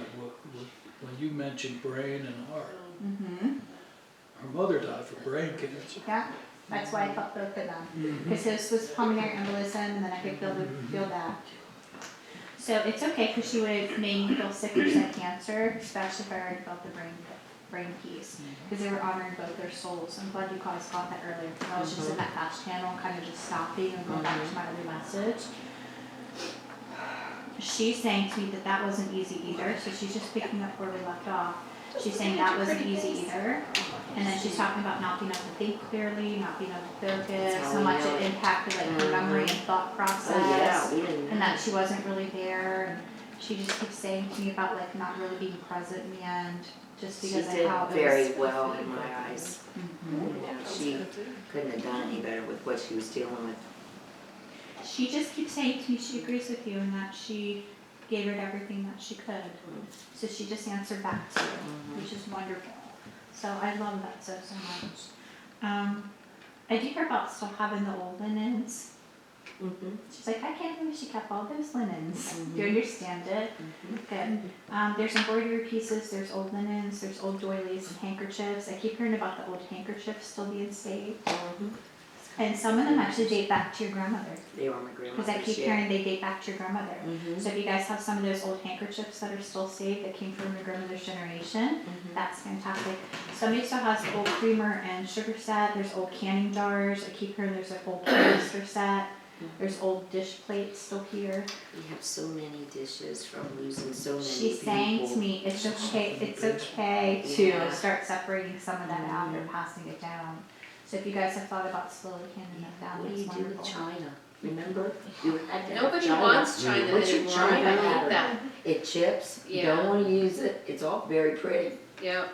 when you mentioned brain and heart, Mm-hmm. her mother died from brain cancer. Yeah, that's why I felt both of them. Because this was pulmonary embolism, and then I could feel that. So it's okay, because she would have made me feel sick or said cancer, especially if I already felt the brain piece. Because they were honoring both their souls. I'm glad you guys got that earlier, because I was just in that fast channel, kind of just stopping and going back to my other message. She's saying to me that that wasn't easy either, so she's just picking up where we left off. She's saying that wasn't easy either. And then she's talking about not being able to think clearly, not being able to focus, That's how how much we know it it. impacted like her memory and thought process. Oh, yeah, we didn't. And that she wasn't really there. she just keeps saying to me about like not really being present in the end, just She because of did how it very was. well in my eyes. You know, she couldn't have done any better with what she was dealing with. She just keeps saying to me she agrees with you and that she gave it everything that she could. So she just answered back to you, which is wonderful. So I love that so much. I do hear about still having the old linens. She's like, I can't believe she kept all those linens. Do you understand it? Good. There's embroidery pieces, there's old linens, there's old doilies and handkerchiefs. I keep hearing about the old handkerchiefs still being saved. And some of them actually date back to your grandmother. They were my Because I grandmother's, keep yeah. hearing they date back to your grandmother. Mhm. So if you guys have some of those old handkerchiefs that are still saved that came from your grandmother's generation, that's fantastic. Somebody still has old creamer and sugar set. There's old canning jars. I keep hearing there's an old canister set. There's old dish plates still here. We have so many dishes from losing so many She's people. saying to me, it's okay to Yeah. start separating some of that out or passing it down. So if you guys have thought about slowly handing that down, What do it's you do with wonderful. China? Remember? You had to have Nobody China. wants China What's your anymore, China I hate matter? that. It chips, you Yeah. don't wanna use it, it's all very pretty. Yep.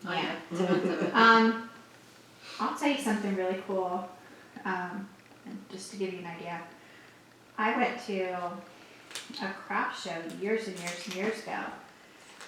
I Yeah. have tons of it. I'll tell you something really cool, and just to give you an idea. I went to a craft show years and years and years ago.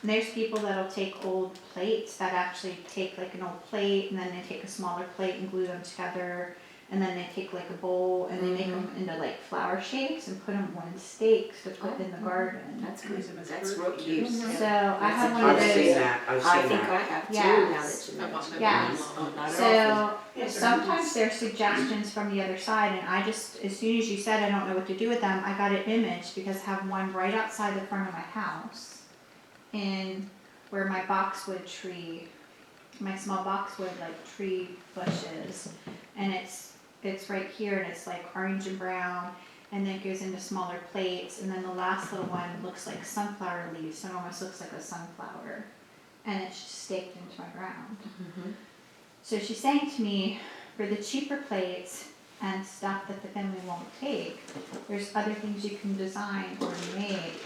And there's people that'll take old plates that actually take like an old plate and then they take a smaller plate and glue them together. And then they take like a bowl and they make them into like flower shapes and put them on stakes to put in the garden. That's good, that's real cute. So I have one of I've seen those. that, I've I seen think that. I have too, Yes. now that you I bought mention it. my Yes. Oh, not often. So sometimes there's suggestions from the other side and I just, as soon as you said I don't know what to do with them, I got an image because I have one right outside the front of my house in where my boxwood tree, my small boxwood like tree bushes, and it's right here and it's like orange and brown and then it goes into smaller plates and then the last little one looks like sunflower leaves, so it almost looks like a sunflower and it's just staked into my ground. So she's saying to me, for the cheaper plates and stuff that the family won't take, there's other things you can design or make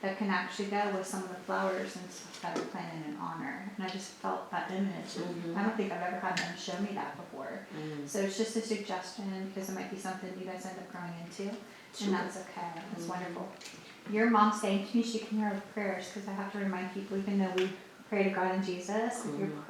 that can actually go with some of the flowers and stuff that are planted in honor. And I just felt that image. I don't think I've ever had them show me that before. So it's just a suggestion because it might be something you guys end up growing into. And that's okay. That's wonderful. Your mom saying to me she can hear our prayers because I have to remind people, even though we pray to God and Jesus,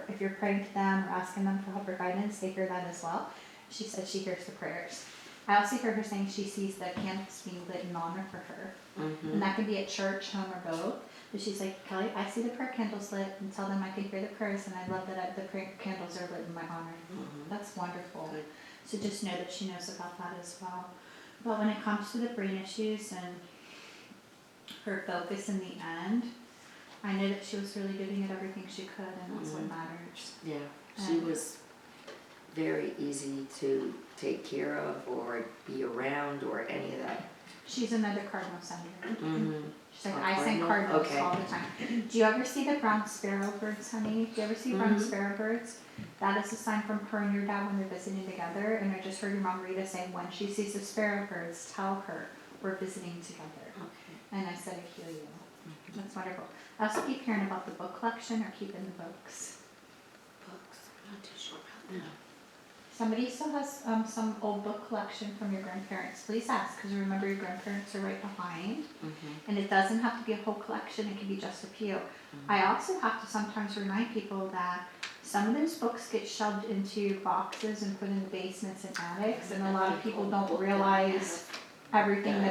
if you're praying to them or asking them for help or guidance, they hear that as well. She said she hears the prayers. I also heard her saying she sees the candles being lit in honor for her. And that can be at church, home, or both. But she's like, Kelly, I see the prayer candles lit and tell them I can hear the prayers and I love that the prayer candles are lit in my honor. That's wonderful. Good. So just know that she knows about that as well. But when it comes to the brain issues and her focus in the end, I know that she was really giving it everything she could and that's what matters. Yeah, she was very easy to take care of or be around or any of that. She's another Cardinal senator. She's like, A I sing cardinal? cardinals Okay. all the time. Do you ever see the brown sparrow birds, honey? Do you ever see brown sparrow birds? That is a sign from her and your dad when they're visiting together. And I just heard your mom Rita say, when she sees the sparrow birds, tell her we're visiting together. And I said, I hear you. That's wonderful. I also keep hearing about the book collection or keeping the books. Books, I'm not too sure about that. Somebody still has some old book collection from your grandparents. Please ask, because remember your grandparents are right behind. And it doesn't have to be a whole collection, it can be just a few. I also have to sometimes remind people that some of those books get shoved into boxes and put in the basements and attics, and a lot of people don't realize everything that